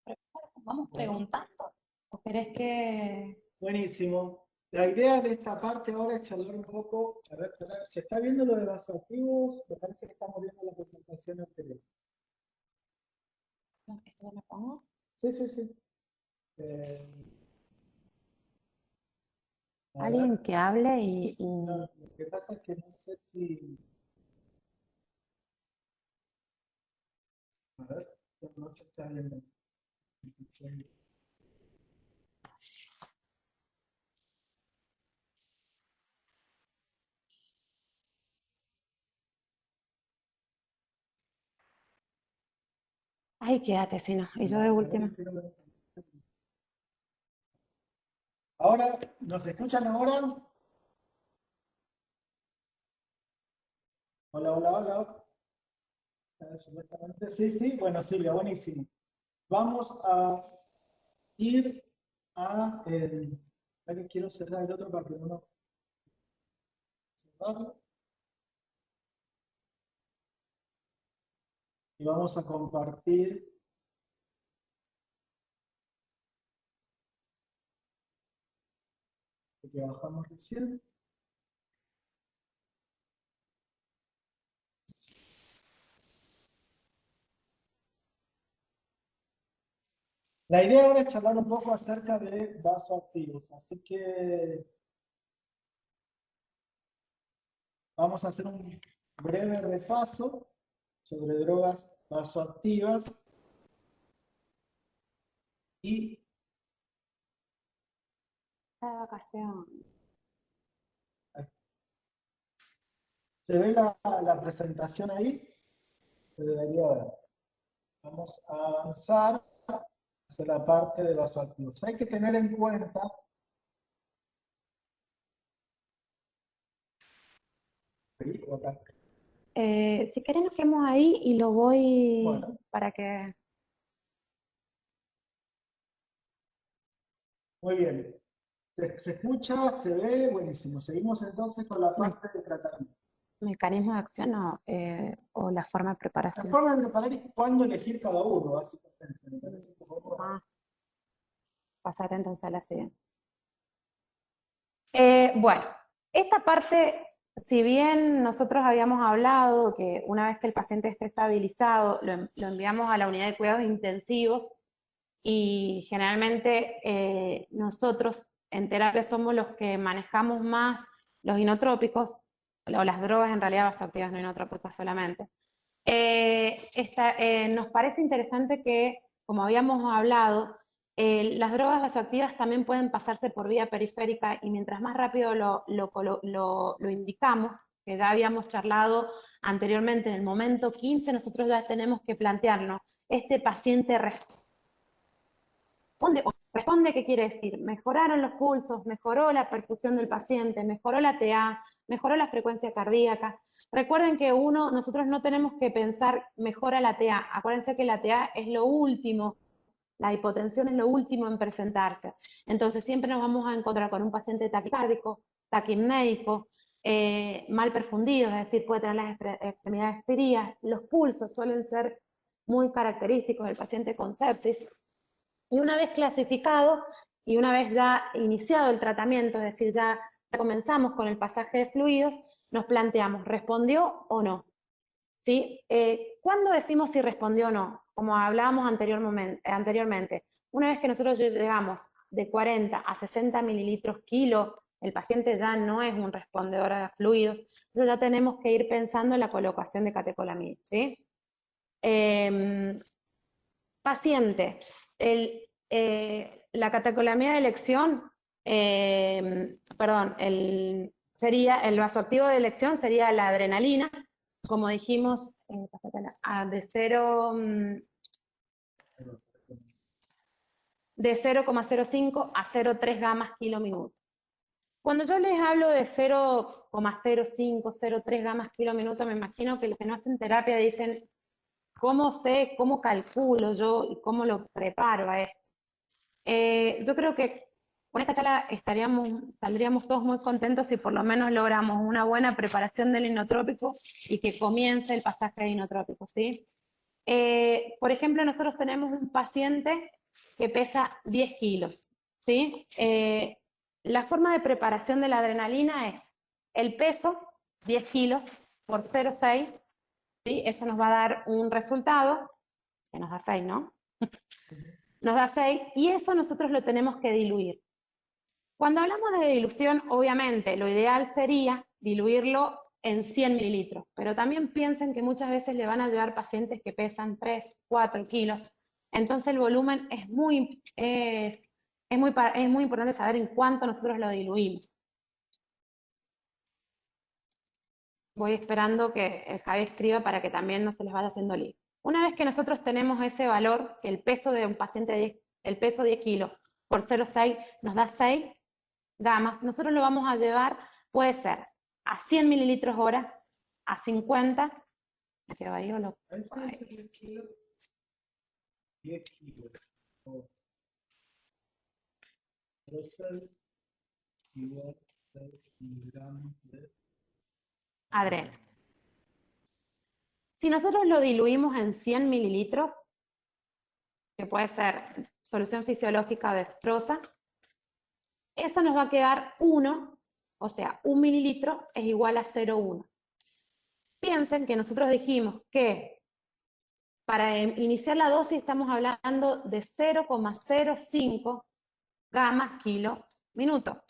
Vamos Bueno, preguntando. ¿O querés que...? buenísimo. La idea de esta parte ahora es charlar un poco, a ver, ¿se está viendo lo de vasoactivos? Me parece que estamos viendo la presentación anterior. No, ¿esto ya me pongo? Sí, sí, sí. Eh, a Alguien ver, que hable no, lo que pasa es que no sé si, a ver, no se está viendo. Ay, quédate, si no. Y yo de A última. ver, quiero ver. Ahora, ¿nos escuchan ahora? Hola, hola, hola. Supuestamente, sí, sí, bueno, Silvia, buenísimo. Vamos a ir a, que quiero cerrar el otro para que no cerrarlo. Y vamos a compartir lo que bajamos recién. La idea ahora es charlar un poco acerca de vasoactivos, así que vamos a hacer un breve repaso sobre drogas vasoactivas y Está de vacación. se ve la presentación ahí, se debería ver. Vamos a avanzar hacia la parte de vasoactivos. Hay que tener en cuenta, ¿sí? Si querés nos quedamos ahí y lo voy Bueno, para que... muy bien. Se escucha, se ve, buenísimo. Seguimos entonces con la me- parte de tratamiento. mecanismo de acción o la forma de La preparación. forma de preparar es cuándo elegir cada uno, básicamente. Me parece un poco... Ah, pasate entonces a la siguiente. Bueno, esta parte, si bien nosotros habíamos hablado que una vez que el paciente esté estabilizado, lo enviamos a la unidad de cuidados intensivos y generalmente nosotros en terapia somos los que manejamos más los inotrópicos, o las drogas en realidad vasoactivas, no inotrópicas solamente. Nos parece interesante que, como habíamos hablado, las drogas vasoactivas también pueden pasarse por vía periférica y mientras más rápido lo indicamos, que ya habíamos charlado anteriormente, en el momento 15 nosotros ya tenemos que plantearnos, ¿este paciente responde? ¿Qué quiere decir? Mejoraron los pulsos, mejoró la perfusión del paciente, mejoró la TA, mejoró la frecuencia cardíaca. Recuerden que nosotros no tenemos que pensar mejora la TA. Acuérdense que la TA es lo último, la hipotensión es lo último en presentarse. Entonces siempre nos vamos a encontrar con un paciente taquicárdico, taquimnéico, mal perfundido, es decir, puede tener las extremidades frías. Los pulsos suelen ser muy característicos del paciente con sepsis. Y una vez clasificado y una vez ya iniciado el tratamiento, es decir, ya comenzamos con el pasaje de fluidos, nos planteamos, ¿respondió o no? ¿Sí? ¿Cuándo decimos si respondió o no? Como hablábamos anteriormente, una vez que nosotros llegamos de 40 a 60 mililitros kilo, el paciente ya no es un respondedor a fluidos, entonces ya tenemos que ir pensando en la colocación de catecolamina, ¿sí? Paciente, la catecolamina de elección, perdón, sería el vasoactivo de elección sería la adrenalina, como dijimos, de 0,05 a 0,3 gamas kilo minuto. Cuando yo les hablo de 0,05, 0,3 gamas kilo minuto, me imagino que los que no hacen terapia dicen, ¿cómo sé, cómo calculo yo y cómo lo preparo a esto? Yo creo que con esta charla saldríamos todos muy contentos si por lo menos logramos una buena preparación del inotrópico y que comience el pasaje de inotrópico, ¿sí? Por ejemplo, nosotros tenemos un paciente que pesa 10 kilos, ¿sí? La forma de preparación de la adrenalina es el peso, 10 kilos, por 0,6, ¿sí? Eso nos va a dar un resultado, que nos da 6, ¿no? Nos da 6, y eso nosotros lo tenemos que diluir. Cuando hablamos de dilución, obviamente, lo ideal sería diluirlo en 100 mililitros, pero también piensen que muchas veces le van a llevar pacientes que pesan 3, 4 kilos, entonces el volumen es muy importante saber en cuánto nosotros lo diluimos. Voy esperando que el Javi escriba para que también no se les vaya haciendo lío. Una vez que nosotros tenemos ese valor, que el peso de un paciente, el peso 10 kilos por 0,6 nos da 6 gamas, nosotros lo vamos a llevar, puede ser a 100 mililitros hora, a 50, que varío lo 10 kilos. 10 kilos. O 0,6 igual 6 miligramos de adrenalina. Si nosotros lo diluimos en 100 mililitros, que puede ser solución fisiológica o dextrosa, eso nos va a quedar 1, o sea, 1 mililitro es igual a 0,1. Piensen que nosotros dijimos que para iniciar la dosis estamos hablando de 0,05 gamas kilo minuto.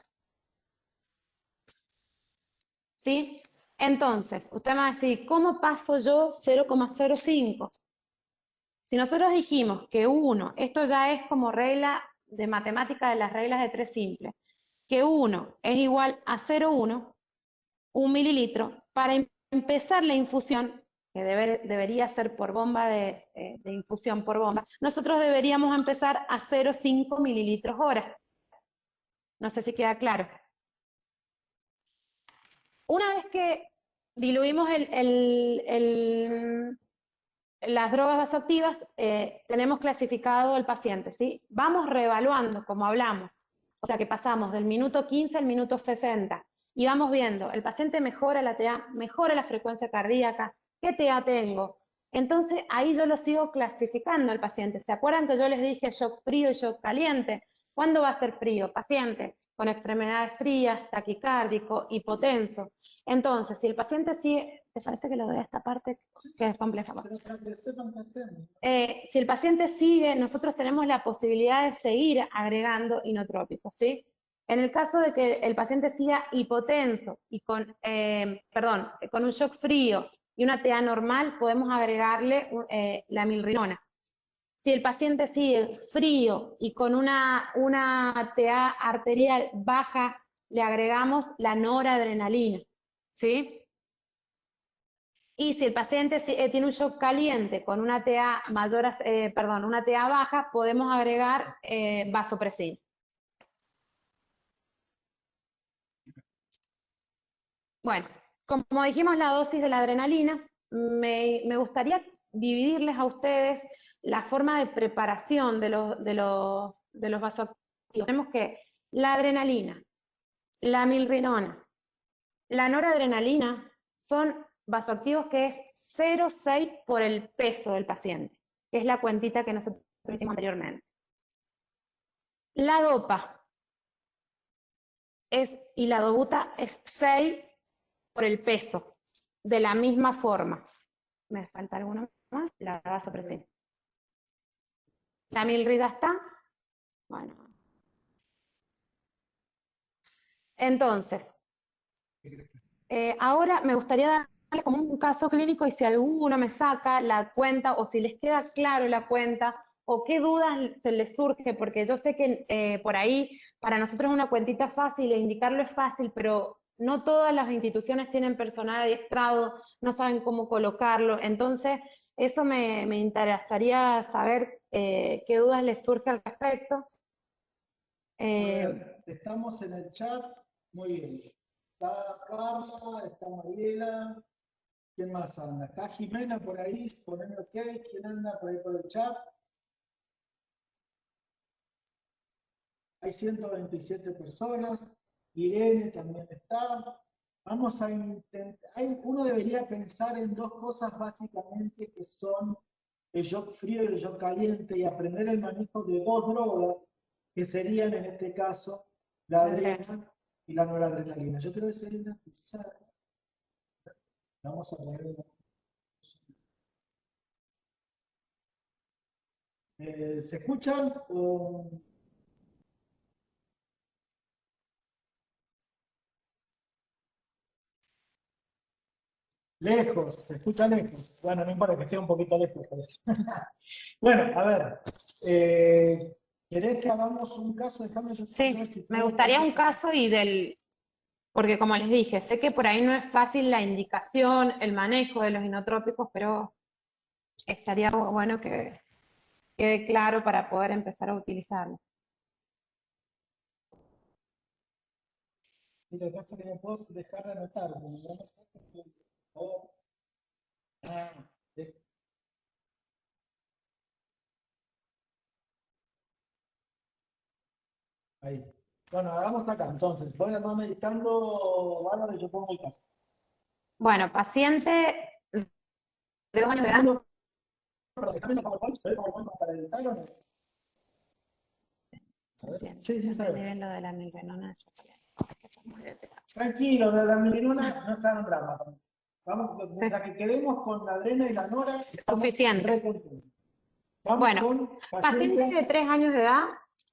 ¿Sí? Entonces, usted me va a decir, ¿cómo paso yo 0,05? Si nosotros dijimos que 1, esto ya es como regla de matemática de las reglas de 3 simples, que 1 es igual a 0,1, 1 mililitro, para empezar la infusión, que debería ser por bomba de infusión por bomba, nosotros deberíamos empezar a 0,5 mililitros hora. No sé si queda claro. Una vez que diluimos las drogas vasoactivas, tenemos clasificado el paciente, ¿sí? Vamos reevaluando, como hablamos. O sea que pasamos del minuto 15 al minuto 60 y vamos viendo, el paciente mejora la TA, mejora la frecuencia cardíaca, ¿qué TA tengo? Entonces ahí yo lo sigo clasificando al paciente. ¿Se acuerdan que yo les dije shock frío y shock caliente? ¿Cuándo va a ser frío? Paciente con extremidades frías, taquicárdico, hipotenso. Entonces, si el paciente sigue, ¿te parece que lo de esta parte que es compleja? Si el paciente sigue, nosotros tenemos la posibilidad de seguir agregando inotrópicos, ¿sí? En el caso de que el paciente siga hipotenso y con un shock frío y una TA normal, podemos agregarle la milrinona. Si el paciente sigue frío y con una TA arterial baja, le agregamos la noradrenalina, ¿sí? Y si el paciente tiene un shock caliente con una TA una TA baja, podemos agregar vasopresina. Bueno, como dijimos la dosis de la adrenalina, me gustaría dividirles a ustedes la forma de preparación de los vasoactivos. Tenemos que la adrenalina, la milrinona, la noradrenalina son vasoactivos que es 0,6 por el peso del paciente, que es la cuentita que nosotros hicimos anteriormente. La dopa y la dobuta es 6 por el peso, de la misma forma. ¿Me falta alguna más? La vasopresina. ¿La milrida está? Bueno. Entonces, ahora me gustaría darle como un caso clínico y si alguno me saca la cuenta o si les queda claro la cuenta o qué dudas se les surge, porque yo sé que por ahí para nosotros es una cuentita fácil e indicarlo es fácil, pero no todas las instituciones tienen personal adiestrado, no saben cómo colocarlo, entonces eso me interesaría saber qué dudas les surge al respecto. Estamos en el chat, muy bien. Está Carla, está Mariela. ¿Quién más anda? Está Jimena por ahí, poneme ok. ¿Quién anda por ahí por el chat? Hay 127 personas. Irene también está. Vamos a intentar. Uno debería pensar en dos cosas básicamente que son el shock frío y el shock caliente y aprender el manejo de dos drogas que serían en este caso la adrenalina y la noradrenalina. Yo creo que sería una pisada. Vamos a poner ¿se escuchan? Lejos, se escucha lejos. Bueno, no importa que esté un poquito lejos. Bueno, a ver. ¿Querés que hagamos un caso? Déjame yo ver Sí, si me puedo gustaría un poner- caso porque como les dije, sé que por ahí no es fácil la indicación, el manejo de los inotrópicos, pero estaría bueno que quede claro para poder empezar a utilizarlo. Sí, lo que pasa es que no puedo dejar de anotar, porque no me sé porque- oh, ah, eh, ahí. Bueno, hagamos acá, entonces. Voy a andar meditando, Bárbara, y yo pongo el caso. Bueno, paciente de 2 años de edad. Segundo, pero déjame la PowerPoint, ¿sabes PowerPoint para editar o no? A ver. Entiendo, Sí, sí, entendí sabes. bien lo de la milrenona. Es que son muy de terapia. Tranquilo, de la mirinona no se hagan drama. Vamos, Sí, mientras que quedemos con la adrena y la nora, estamos suficiente. re contentos. Vamos Bueno, con paciente de paciente, 3 años de edad,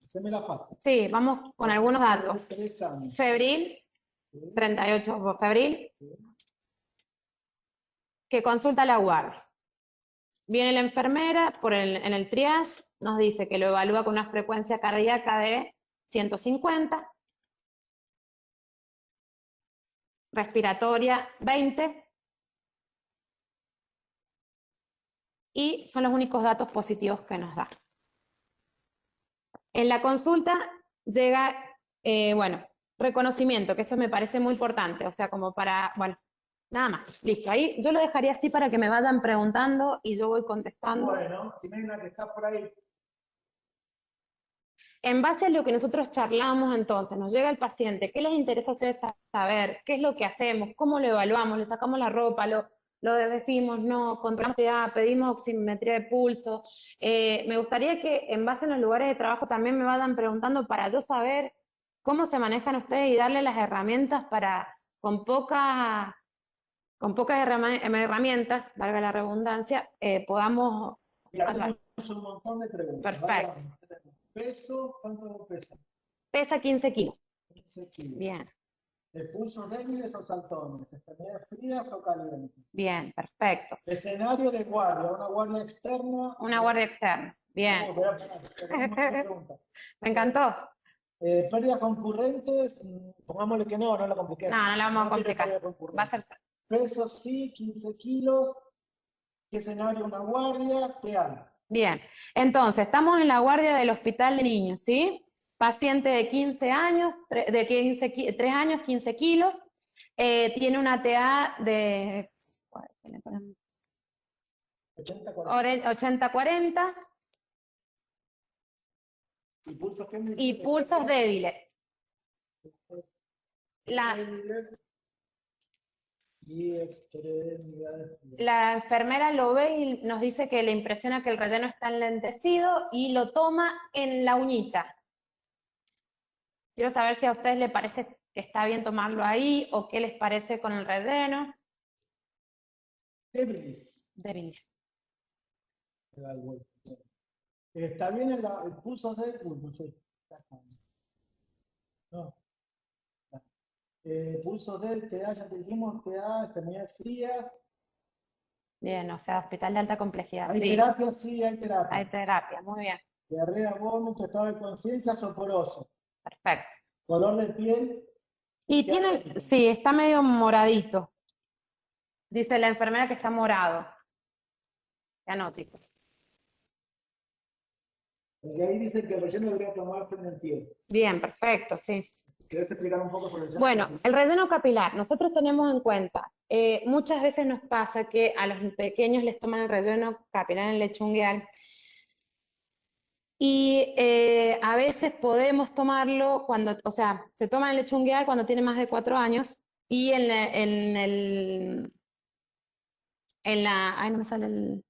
haceme la fase. sí, vamos con algunos Paciente de datos. 3 años. Febril, ¿Sí? 38 febril, ¿Sí? que consulta a la guardia. Viene la enfermera en el triage, nos dice que lo evalúa con una frecuencia cardíaca de 150, respiratoria 20, y son los únicos datos positivos que nos da. En la consulta llega, bueno, reconocimiento, que eso me parece muy importante, o sea, como para, bueno, nada más, listo. Ahí yo lo dejaría así para que me vayan preguntando y yo voy contestando. Bueno, Jimena, que está por ahí. En base a lo que nosotros charlamos entonces, nos llega el paciente, ¿qué les interesa a ustedes saber? ¿Qué es lo que hacemos? ¿Cómo lo evaluamos? ¿Le sacamos la ropa? ¿Lo desvestimos? ¿No? ¿Controlamos ansiedad? ¿Pedimos oximetría de pulso? Me gustaría que en base a los lugares de trabajo también me vayan preguntando para yo saber cómo se manejan ustedes y darle las herramientas para, con pocas herramientas, valga la redundancia, podamos Mira, ayudar. tenemos un montón de preguntas. Perfecto. Vamos, tenemos peso, ¿cuánto pesa? Pesa 15 kilos. 15 kilos. Bien. ¿Pulsos débiles o saltones? ¿Extremidades frías o calientes? Bien, perfecto. Escenario de guardia, una guardia externa. Una guardia externa. Bien. Voy a parar, tenemos más preguntas. Me encantó. Pérdidas concurrentes, pongámosle que no, no la compliquemos. No, no la vamos a No tiene pérdida complicar. Va a concurrente. ser. Peso sí, 15 kilos. ¿Qué escenario? Una guardia. ¿Qué hay? Bien. Entonces, estamos en la guardia del hospital de niños, ¿sí? Paciente de 15 años, 3 años, 15 kilos. Tiene una TA de 80-40 ¿Y pulsos qué me y dice? pulsos débiles. La, Y extremidades. la enfermera lo ve y nos dice que le impresiona que el relleno está enlentecido y lo toma en la uñita. Quiero saber si a ustedes les parece que está bien tomarlo ahí o qué les parece con el relleno. Débiles. Débiles. Está bien el pulso de pulso, sí. No. Pulso del TDA, ya te dijimos, TDA, extremidades frías. Bien, o sea, hospital de alta complejidad. Hay Sí, terapia, sí, hay terapia. hay terapia, muy bien, Diarrea, vómito, estado de conciencia, soporoso. perfecto. Color de piel, Y tiene, cianótico. sí, está medio moradito. Dice la enfermera que está morado. Cianótico. Y ahí dice que el relleno debería tomarse en el pie. Bien, perfecto, sí. ¿Querés explicar un poco sobre el relleno? Bueno, el relleno capilar, nosotros tenemos en cuenta, muchas veces nos pasa que a los pequeños les toman el relleno capilar en leche ungueal y a veces podemos tomarlo cuando, o sea, se toma en leche ungueal cuando tiene más de 4 años y ay, no me sale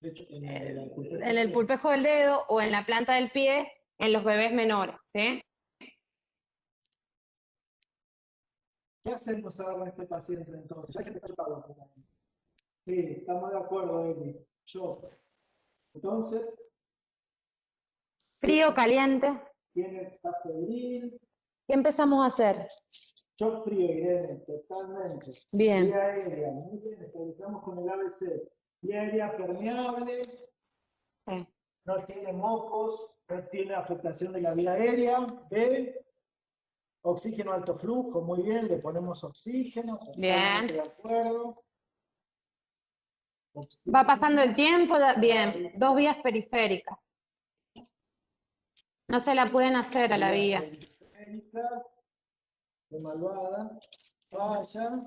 De hecho, en el pulpejo del dedo o en la planta del pie en los bebés menores, ¿sí? ¿Qué hacemos ahora con este paciente entonces? Ya que te tocaba. Sí, estamos de acuerdo, Eli. Yo. Entonces, Frío, caliente. tiene está febril. ¿Qué empezamos a hacer? Shock frío, Irene, totalmente. Bien. Vía aérea, muy bien, estabilizamos con el ABC. Vía aérea permeable, Sí. no tiene mocos, no tiene afectación de la vía aérea. B, oxígeno alto flujo, muy bien, le ponemos oxígeno, Bien. totalmente de acuerdo. Va pasando el Oxígeno, tiempo, bien. 2 vías periféricas. No se la pueden hacer a la vía. periférica, de malvada, falla,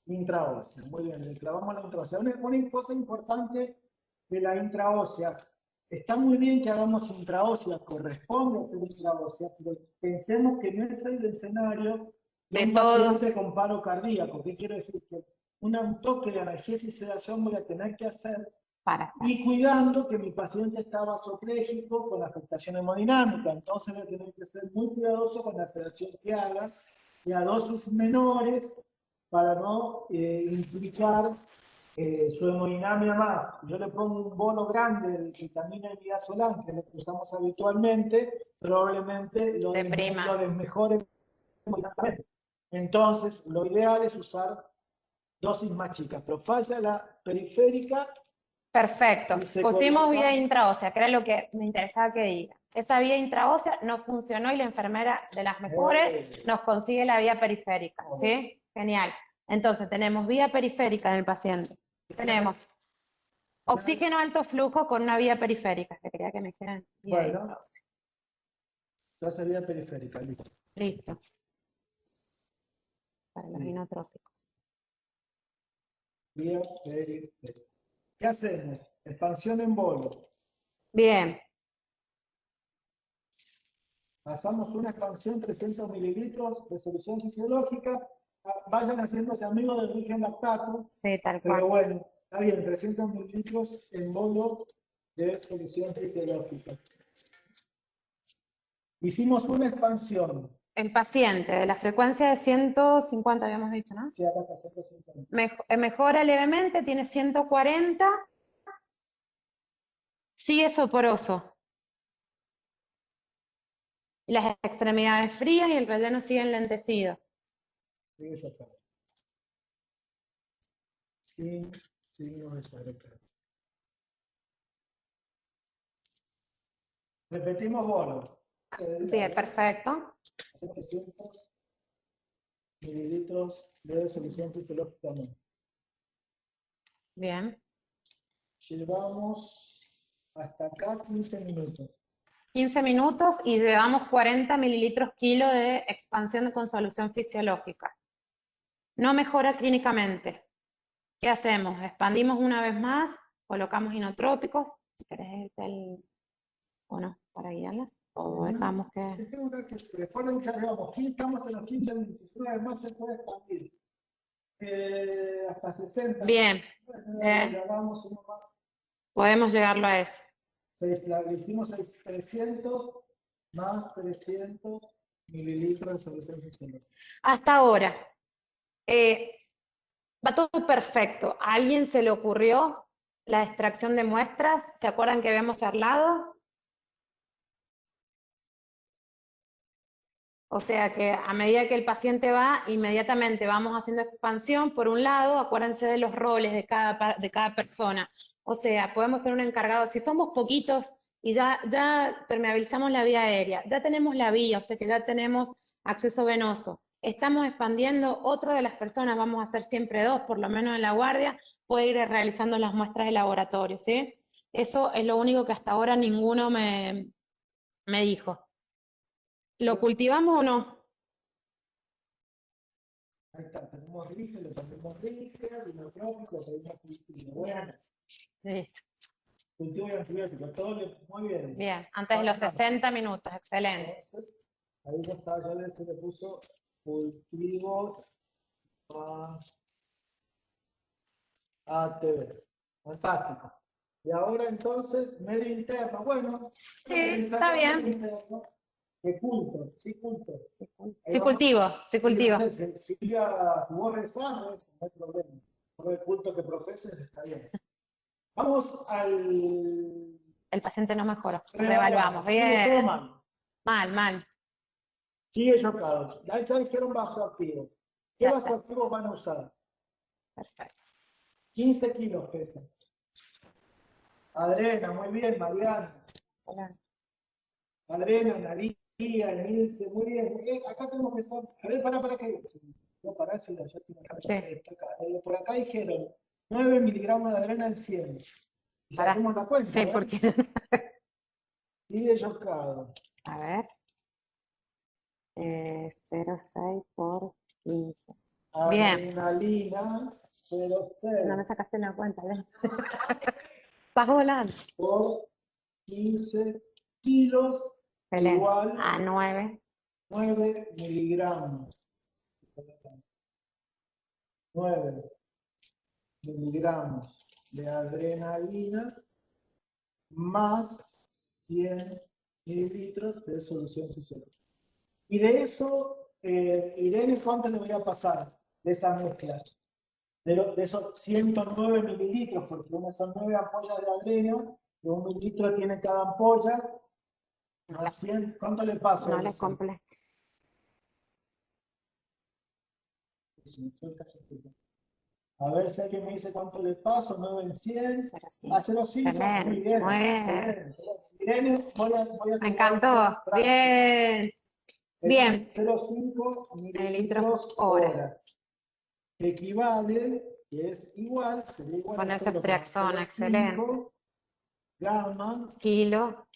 intraósea. Muy bien, le clavamos la intraósea. Una cosa importante de la intraósea. Está muy bien que hagamos intraósea, corresponde hacer intraósea, pero pensemos que no es el escenario de De un todos. paciente con paro cardíaco. ¿Qué quiere decir? Que un toque de analgesia y sedación voy a tener que hacer y cuidando que mi paciente está vasopléjico con afectación hemodinámica. Entonces voy a tener que ser muy cuidadoso con la sedación que haga y a dosis menores para no implicar su hemodinamia más. Yo le pongo un bolo grande de vitamina y midazolam, que es lo que usamos habitualmente, probablemente lo desmejore hemodinámicamente. Entonces, lo ideal es usar dosis más chicas, pero falla la periférica. Perfecto. Pusimos vía intraósea, que era lo que me interesaba que diga. Esa vía intraósea no funcionó y la enfermera de las mejores nos consigue la vía periférica. ¿Sí? Genial. Entonces tenemos vía periférica en el paciente. Tenemos oxígeno alto flujo con una vía periférica, que quería que me dijeran vía intraósea. Entonces vía periférica, listo. Listo. Para los inotrópicos. Vía periférica. ¿Qué hacemos? Expansión en bolo. Bien. Pasamos una expansión 300 mililitros de solución fisiológica. Vayan haciéndose amigos del virgen lactato. Sí, tal cual. Pero bueno, está bien, 300 mililitros en bolo de solución fisiológica. Hicimos una expansión. El paciente de la frecuencia de 150 habíamos dicho, ¿no? Sí, acá está 150. Mejora levemente, tiene 140. Sigue soporoso. Las extremidades frías y el relleno sigue enlentecido. Sigue tocando. Sin signos de sobrecarga. Repetimos bolo. Bien, perfecto. 700 mililitros de solución fisiológica. Bien. Llevamos hasta acá 15 minutos. 15 minutos y llevamos 40 mililitros kilo de expansión con solución fisiológica. No mejora clínicamente. ¿Qué hacemos? Expandimos una vez más, colocamos inotrópicos, si querés o no, para guiarlas, o dejamos que... Después de ya llevamos, estamos en los 15 minutos, una vez más se puede expandir. Hasta 60. Bien. Hagamos uno más. Podemos llegarlo a eso. Hicimos 300 más 300 mililitros de solución fisiológica. Hasta ahora, va todo perfecto. ¿A alguien se le ocurrió la extracción de muestras? ¿Se acuerdan que habíamos charlado? O sea que a medida que el paciente va, inmediatamente vamos haciendo expansión. Por un lado, acuérdense de los roles de cada persona. O sea, podemos tener un encargado. Si somos poquitos y ya permeabilizamos la vía aérea, ya tenemos la vía, o sea que ya tenemos acceso venoso. Estamos expandiendo, otra de las personas, vamos a hacer siempre 2, por lo menos en la guardia, puede ir realizando las muestras de laboratorio, ¿sí? Eso es lo único que hasta ahora ninguno me dijo. ¿Lo cultivamos o no? Ahí está, tenemos rige, le ponemos rige, inotrópico, pedimos cultivo. Bueno, Listo. cultivo y antibiótico, todo muy bien. Bien, antes de los 60 minutos, excelente. Entonces, ahí ya está, ya se le puso cultivo más ATV. Fantástico. Y ahora entonces, medio interno. Bueno, Sí, está bien. interno, de culto, sí, culto. Ahí Sí vamos. cultivo, sí cultivo. Si vos rezás, no hay problema. Por el culto que profeses, está bien. Vamos al El paciente no mejoró. reevaluar. Reevaluamos. Sigue todo Bien. mal. Mal, mal. Sigue chocado. Ya dijeron vasoactivo. ¿Qué Ya está. vasoactivos van a usar? Perfecto. 15 kilos pesa. Adrena, muy bien, Mariana. Hola. Adrena, Analía, Nilce, muy bien. Acá tenemos que estar. A ver, para que. No, para si ya tiene Sí, por acá dijeron 9 miligramos de adrena en 100. Y pará. saquemos la cuenta, Sí, ¿verdad? porque... Sigue chocado. A ver. 0,6 por 15. Bien. Adrenalina No me 0,6 sacaste una cuenta, ¿ves? Estás volando. por 15 kilos Excelente. igual A 9. 9 miligramos. 9 miligramos de adrenalina más 100 mililitros de solución fisiológica. Y de eso, Irene, ¿cuánto le voy a pasar de esa mezcla? De esos 109 mililitros, porque son 9 ampollas de adreno, y 1 mililitro tiene cada ampolla, más 100, ¿cuánto le paso? No le completo. A ver si alguien me dice cuánto le paso, 9 en 100, 0,5. a 0,5, muy bien, Muy bien. excelente. Irene, voy a Me tomar encantó. Bien. Bien. 0,5 Mililitros mililitros hora. hora. Equivale, que es igual, sería igual a Ponerse 0,05 excelente. gamma Kilo,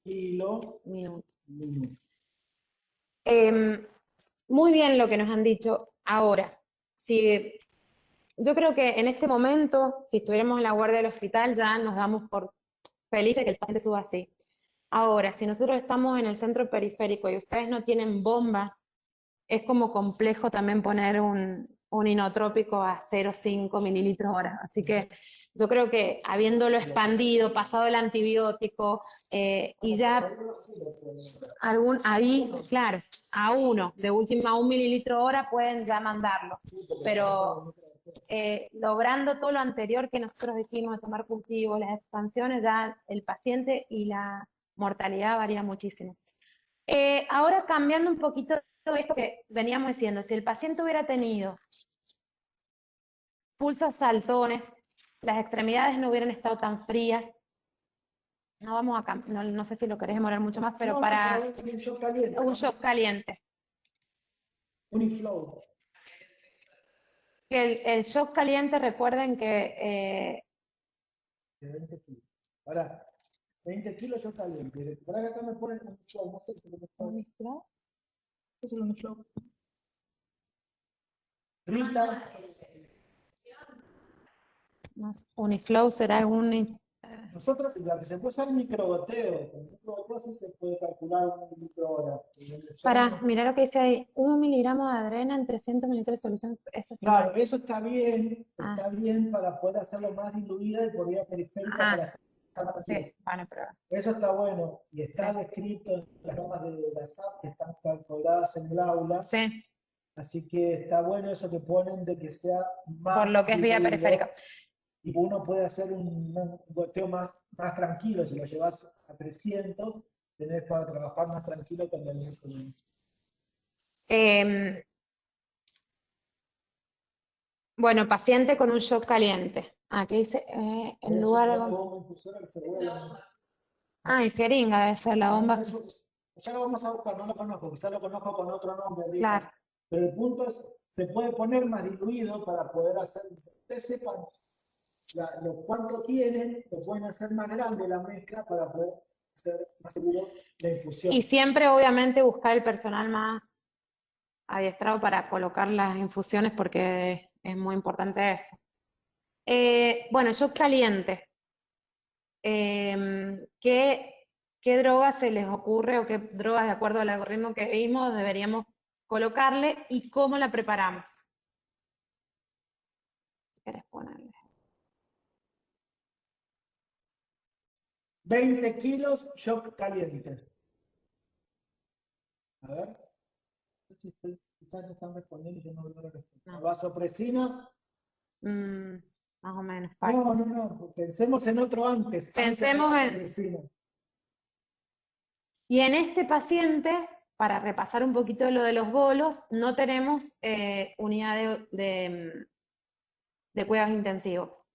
kilo minuto. minuto. Muy bien lo que nos han dicho. Ahora, si yo creo que en este momento, si estuviéramos en la guardia del hospital, ya nos damos por felices que el paciente suba así. Ahora, si nosotros estamos en el centro periférico y ustedes no tienen bomba, es como complejo también poner un inotrópico a 0,5 mililitros hora. Así que yo creo que habiéndolo expandido, pasado el antibiótico y ya ahí, claro, a uno, de última 1 mililitro hora pueden ya mandarlo. Pero logrando todo lo anterior que nosotros dijimos de tomar cultivos, las expansiones, ya el paciente y la mortalidad varía muchísimo. Ahora cambiando un poquito todo esto que veníamos diciendo, si el paciente hubiera tenido pulsos saltones, las extremidades no hubieran estado tan frías, no vamos a no sé si lo querés demorar mucho más, pero para un shock caliente. un shock caliente. Uniflow. El shock caliente, recuerden que De 20 kilos. Ahora, 20 kilos shock caliente. Por acá me ponen un flow, no sé si lo que Uniflow, ¿qué es el uniflow? Rita, no sé, Uniflow será nosotros, la que se puede usar microgoteo, con microgoteo sí se puede calcular un microhora. para mirar lo que dice ahí, 1 miligramo de adrena en 300 mililitros de solución, eso está Claro, mal. eso Ah, está bien para poder hacerlo más diluida y por vía periférica para estar más sí, tranquilo. van a probar. Eso está bueno y está Sí. descrito en las normas de la SAP que están calculadas en el aula. Sí, Así que está bueno eso que ponen de que sea por más lo que es vía diluido periférica. y uno puede hacer un goteo más tranquilo. Si lo llevas a 300, tenés para trabajar más tranquilo con el. Eh, bueno, paciente con un shock caliente. Aquí dice, en lugar de... Ah, y jeringa debe ser la bomba. Ya lo vamos a buscar, no lo conozco, quizá lo conozco con otro nombre. Claro. Pero el punto es, se puede poner más diluido para poder hacer, ustedes sepan cuánto tienen, lo pueden hacer más grande la mezcla para poder hacer más seguro la infusión. Y siempre, obviamente, buscar el personal más adiestrado para colocar las infusiones porque es muy importante eso. Bueno, shock caliente. ¿Qué drogas se les ocurre o qué drogas, de acuerdo al algoritmo que vimos, deberíamos colocarle y cómo la preparamos? Si querés ponerle. 20 kilos, shock caliente. A ver. Quizás no están respondiendo y yo no veo la respuesta. No. Vasopresina. Más o menos. No. Pensemos en otro antes. Pensemos vasopresina. Y en este paciente, para repasar un poquito lo de los bolos, no tenemos unidad de cuidados intensivos.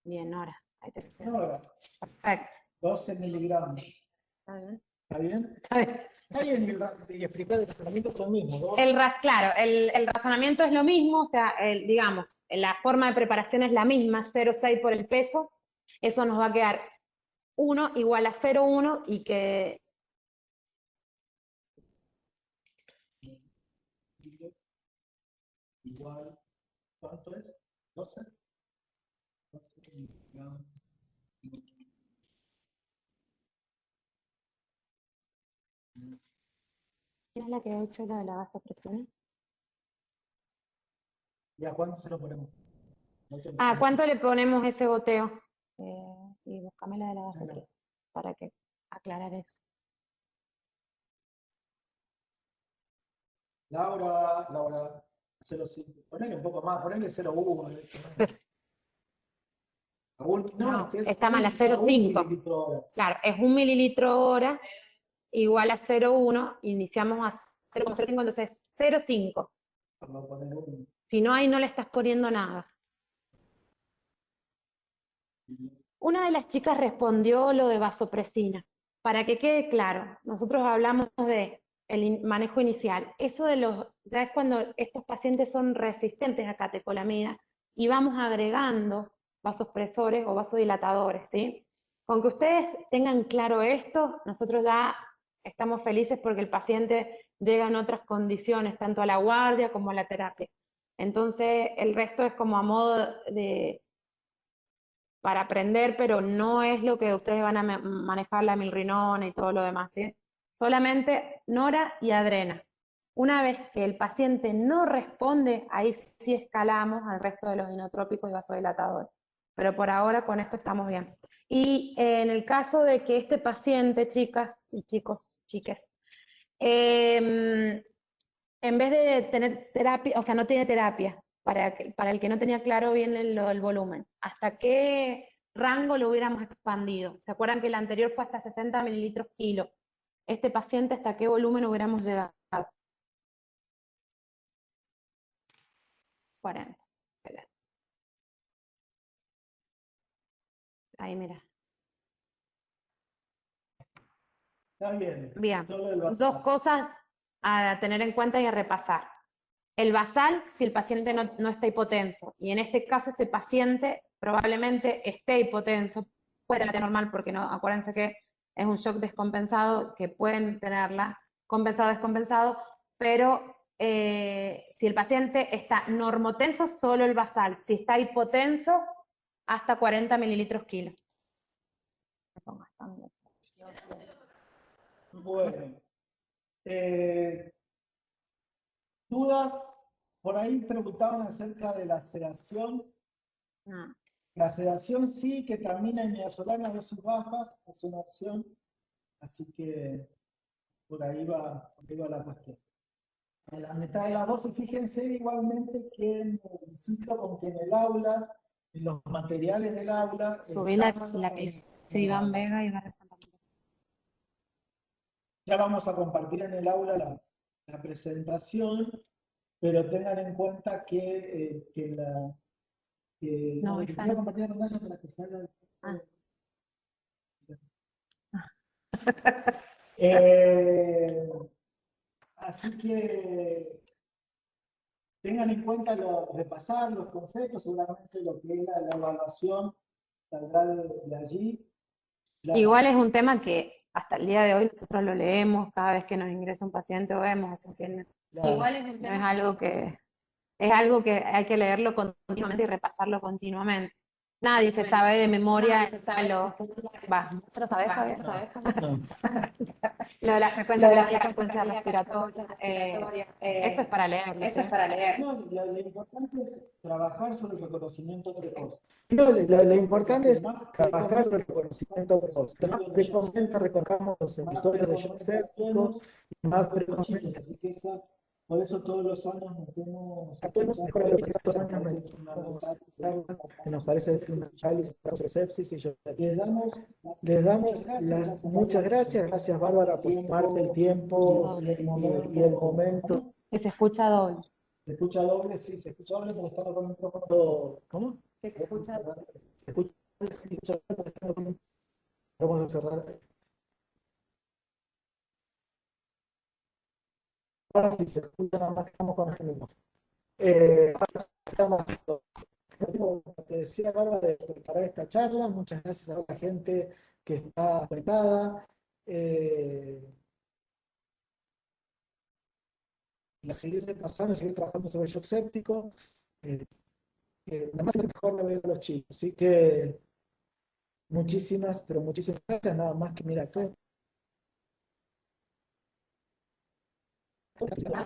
Bien, Nora. Ahí te Nora. Perfecto. 12 miligramos. ¿Está bien? ¿Está bien? Está bien. Está bien, y explicar el razonamiento es lo mismo, ¿no? Claro, el razonamiento es lo mismo, o sea, digamos, la forma de preparación es la misma, 0,6 por el peso, eso nos va a quedar 1 igual a 0,1 y que... Igual, ¿cuánto es? 12. 12 miligramos. ¿Quién es la que ha hecho lo de la vasopresina? ¿Y a cuánto se lo ponemos? ¿Cuánto le ponemos ese goteo? Y búscame la de la vasopresina para que aclarar eso. Laura, 0,5. Ponele un poco más, ponele 0,1. No, está mal, a 0,5. Claro, es 1 mililitro hora igual a 0,1, iniciamos a 0,05, entonces 0,5. Si no, ahí no le estás poniendo nada. Una de las chicas respondió lo de vasopresina. Para que quede claro, nosotros hablamos de el manejo inicial. Eso ya es cuando estos pacientes son resistentes a catecolamina y vamos agregando vasopresores o vasodilatadores, ¿sí? Con que ustedes tengan claro esto, nosotros ya estamos felices porque el paciente llega en otras condiciones, tanto a la guardia como a la terapia. Entonces, el resto es como a modo para aprender, pero no es lo que ustedes van a manejar la milrinona y todo lo demás, ¿sí? Solamente nora y adrena. Una vez que el paciente no responde, ahí sí escalamos al resto de los inotrópicos y vasodilatadores. Pero por ahora con esto estamos bien. Y en el caso de que este paciente, chicas y chicos, chiques, en vez de tener terapia, o sea, no tiene terapia, para el que no tenía claro bien el volumen, ¿hasta qué rango lo hubiéramos expandido? ¿Se acuerdan que el anterior fue hasta 60 mililitros kilo? Este paciente, ¿hasta qué volumen hubiéramos llegado? 40. Excelente. Ahí, mira. Está bien. Bien. Dos cosas a tener en cuenta y a repasar. El basal, si el paciente no está hipotenso, y en este caso este paciente probablemente esté hipotenso, puede tener normal porque no, acuérdense que es un shock descompensado, que pueden tenerla compensado o descompensado, pero si el paciente está normotenso, solo el basal, si está hipotenso, hasta 40 mililitros kilo. Bueno. ¿Dudas? Por ahí preguntaban acerca de la sedación. La sedación sí, que termina en midazolam a dosis bajas, es una opción. Así que por ahí va la cuestión. A la mitad de las dosis, fíjense igualmente que en el ciclo, como que en el aula, en los materiales del aula. Subí la que se Iván Vega y va a Ya vamos a compartir en el aula la presentación, pero tengan en cuenta que la... no, esa no. Compartir la pantalla para que salga. Así que tengan en cuenta repasar los conceptos, seguramente lo que es la evaluación saldrá de allí. Igual es un tema que hasta el día de hoy nosotros lo leemos cada vez que nos ingresa un paciente o vemos, así que igual es un tema, es algo que hay que leerlo continuamente y repasarlo continuamente. Nadie se sabe de memoria. ¿Lo sabes, Javier? Lo de la Lo frecuencia de la cardíaca, frecuencia frecuencia respiratoria, respiratoria, eso es para leerlo, eso ¿sí? es para leer. No, lo importante es trabajar sobre el reconocimiento precoz. No, lo importante es trabajar sobre el reconocimiento precoz. Más precozmente reconozcamos los episodios de shock séptico, y más precozmente. Así que por eso todos los años actuemos mejor de los estos años que nos parece fundamental y sobre sepsis y shock séptico. Les damos las muchas gracias. Gracias, Bárbara, por tomarte el tiempo y el momento. Que se escucha doble. ¿Se escucha doble? Sí, se escucha doble porque estamos con un micrófono. ¿Cómo? Que se escucha doble. Se escucha doble, sí, se escucha doble porque estamos con un. Vamos a cerrar. Ahora sí, se escucha nada más que estamos con el micrófono. Ahora sí, estamos. Como te decía, Bárbara, de preparar esta charla. Muchas gracias a la gente que está conectada. Y a seguir repasando, seguir trabajando sobre el shock séptico. Nada más es mejor lo veo a los chicos. Así que muchísimas, pero muchísimas gracias. Nada más que mira, todo.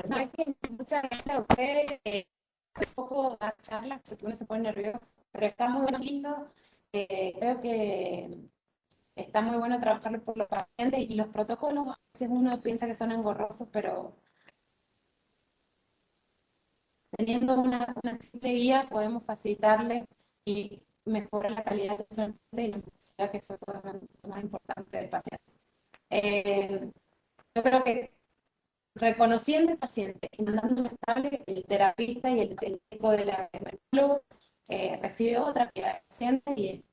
No, es que muchas gracias a ustedes. Un poco dar charlas porque uno se pone nervioso, pero está muy lindo. Creo que está muy bueno trabajarlo por los pacientes y los protocolos. A veces uno piensa que son engorrosos, pero teniendo una simple guía podemos facilitarle y mejorar la calidad de atención y la efectividad, que eso es lo más importante del paciente. Yo creo que reconociendo el paciente y mandándolo estable, el terapista y el médico del emergólogo recibe otra calidad de paciente y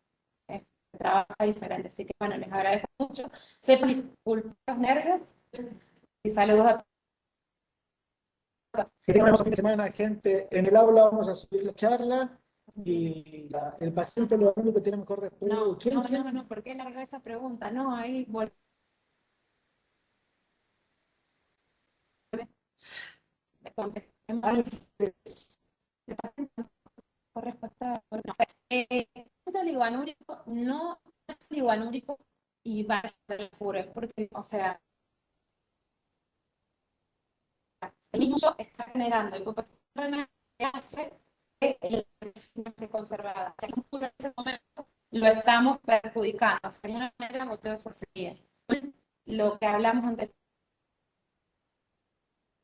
trabaja diferente. Así que bueno, les agradezco mucho. Se disculpen los nervios y saludos a todos. Que tengan un fin de semana, gente. En el aula vamos a subir la charla y el paciente lo único que tiene mejor respuesta. No, ¿Quién? no, ¿por qué largó esa pregunta? No, ahí volvemos. Ay, El paciente por respuesta. El oligoanúrico no es oligoanúrico y va a ser fure, porque, o sea, el mismo yo está generando hipopresión renal que hace que la esté conservada. O sea, en este momento lo estamos perjudicando. O sea, de una manera goteo de forcería. Lo que hablamos antes,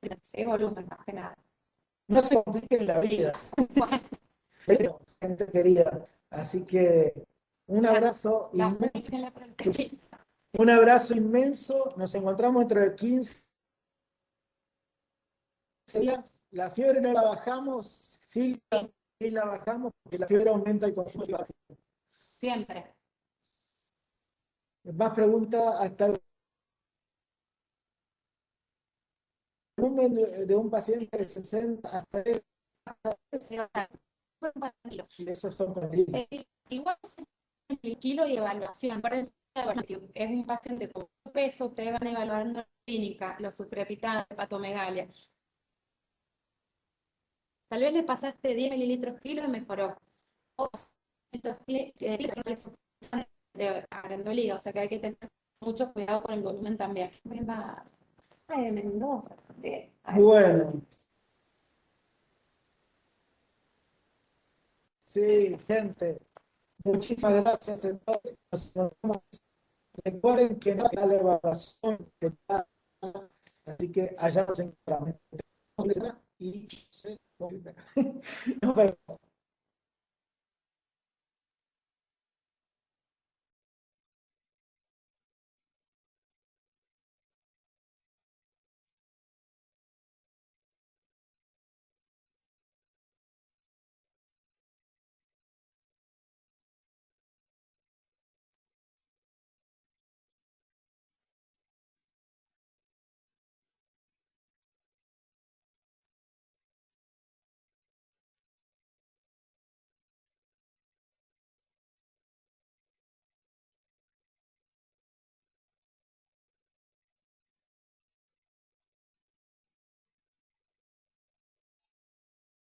ese volumen más que nada. no se compliquen la vida. Bueno, Pero, gente querida. Así que un abrazo inmenso. Un abrazo inmenso. Nos encontramos dentro de 15 días. La fiebre no la bajamos. Sí, la bajamos porque la fiebre aumenta el consumo de fiebre. siempre. Más preguntas hasta el volumen de un paciente de 60 hasta esos son con Igual el kilo y evaluación. Es un paciente con peso, ustedes van evaluando la clínica, los suprepitados, hepatomegalia. Tal vez le pasaste 10 mililitros kilo y mejoró. O de arendolía, o sea que hay que tener mucho cuidado con el volumen también. Ay, de Mendoza. Bueno. Sí, gente. Muchísimas gracias. Entonces, nos vemos. Recuerden que no hay la evaluación que está, así que allá nos encontramos. Y nos vemos.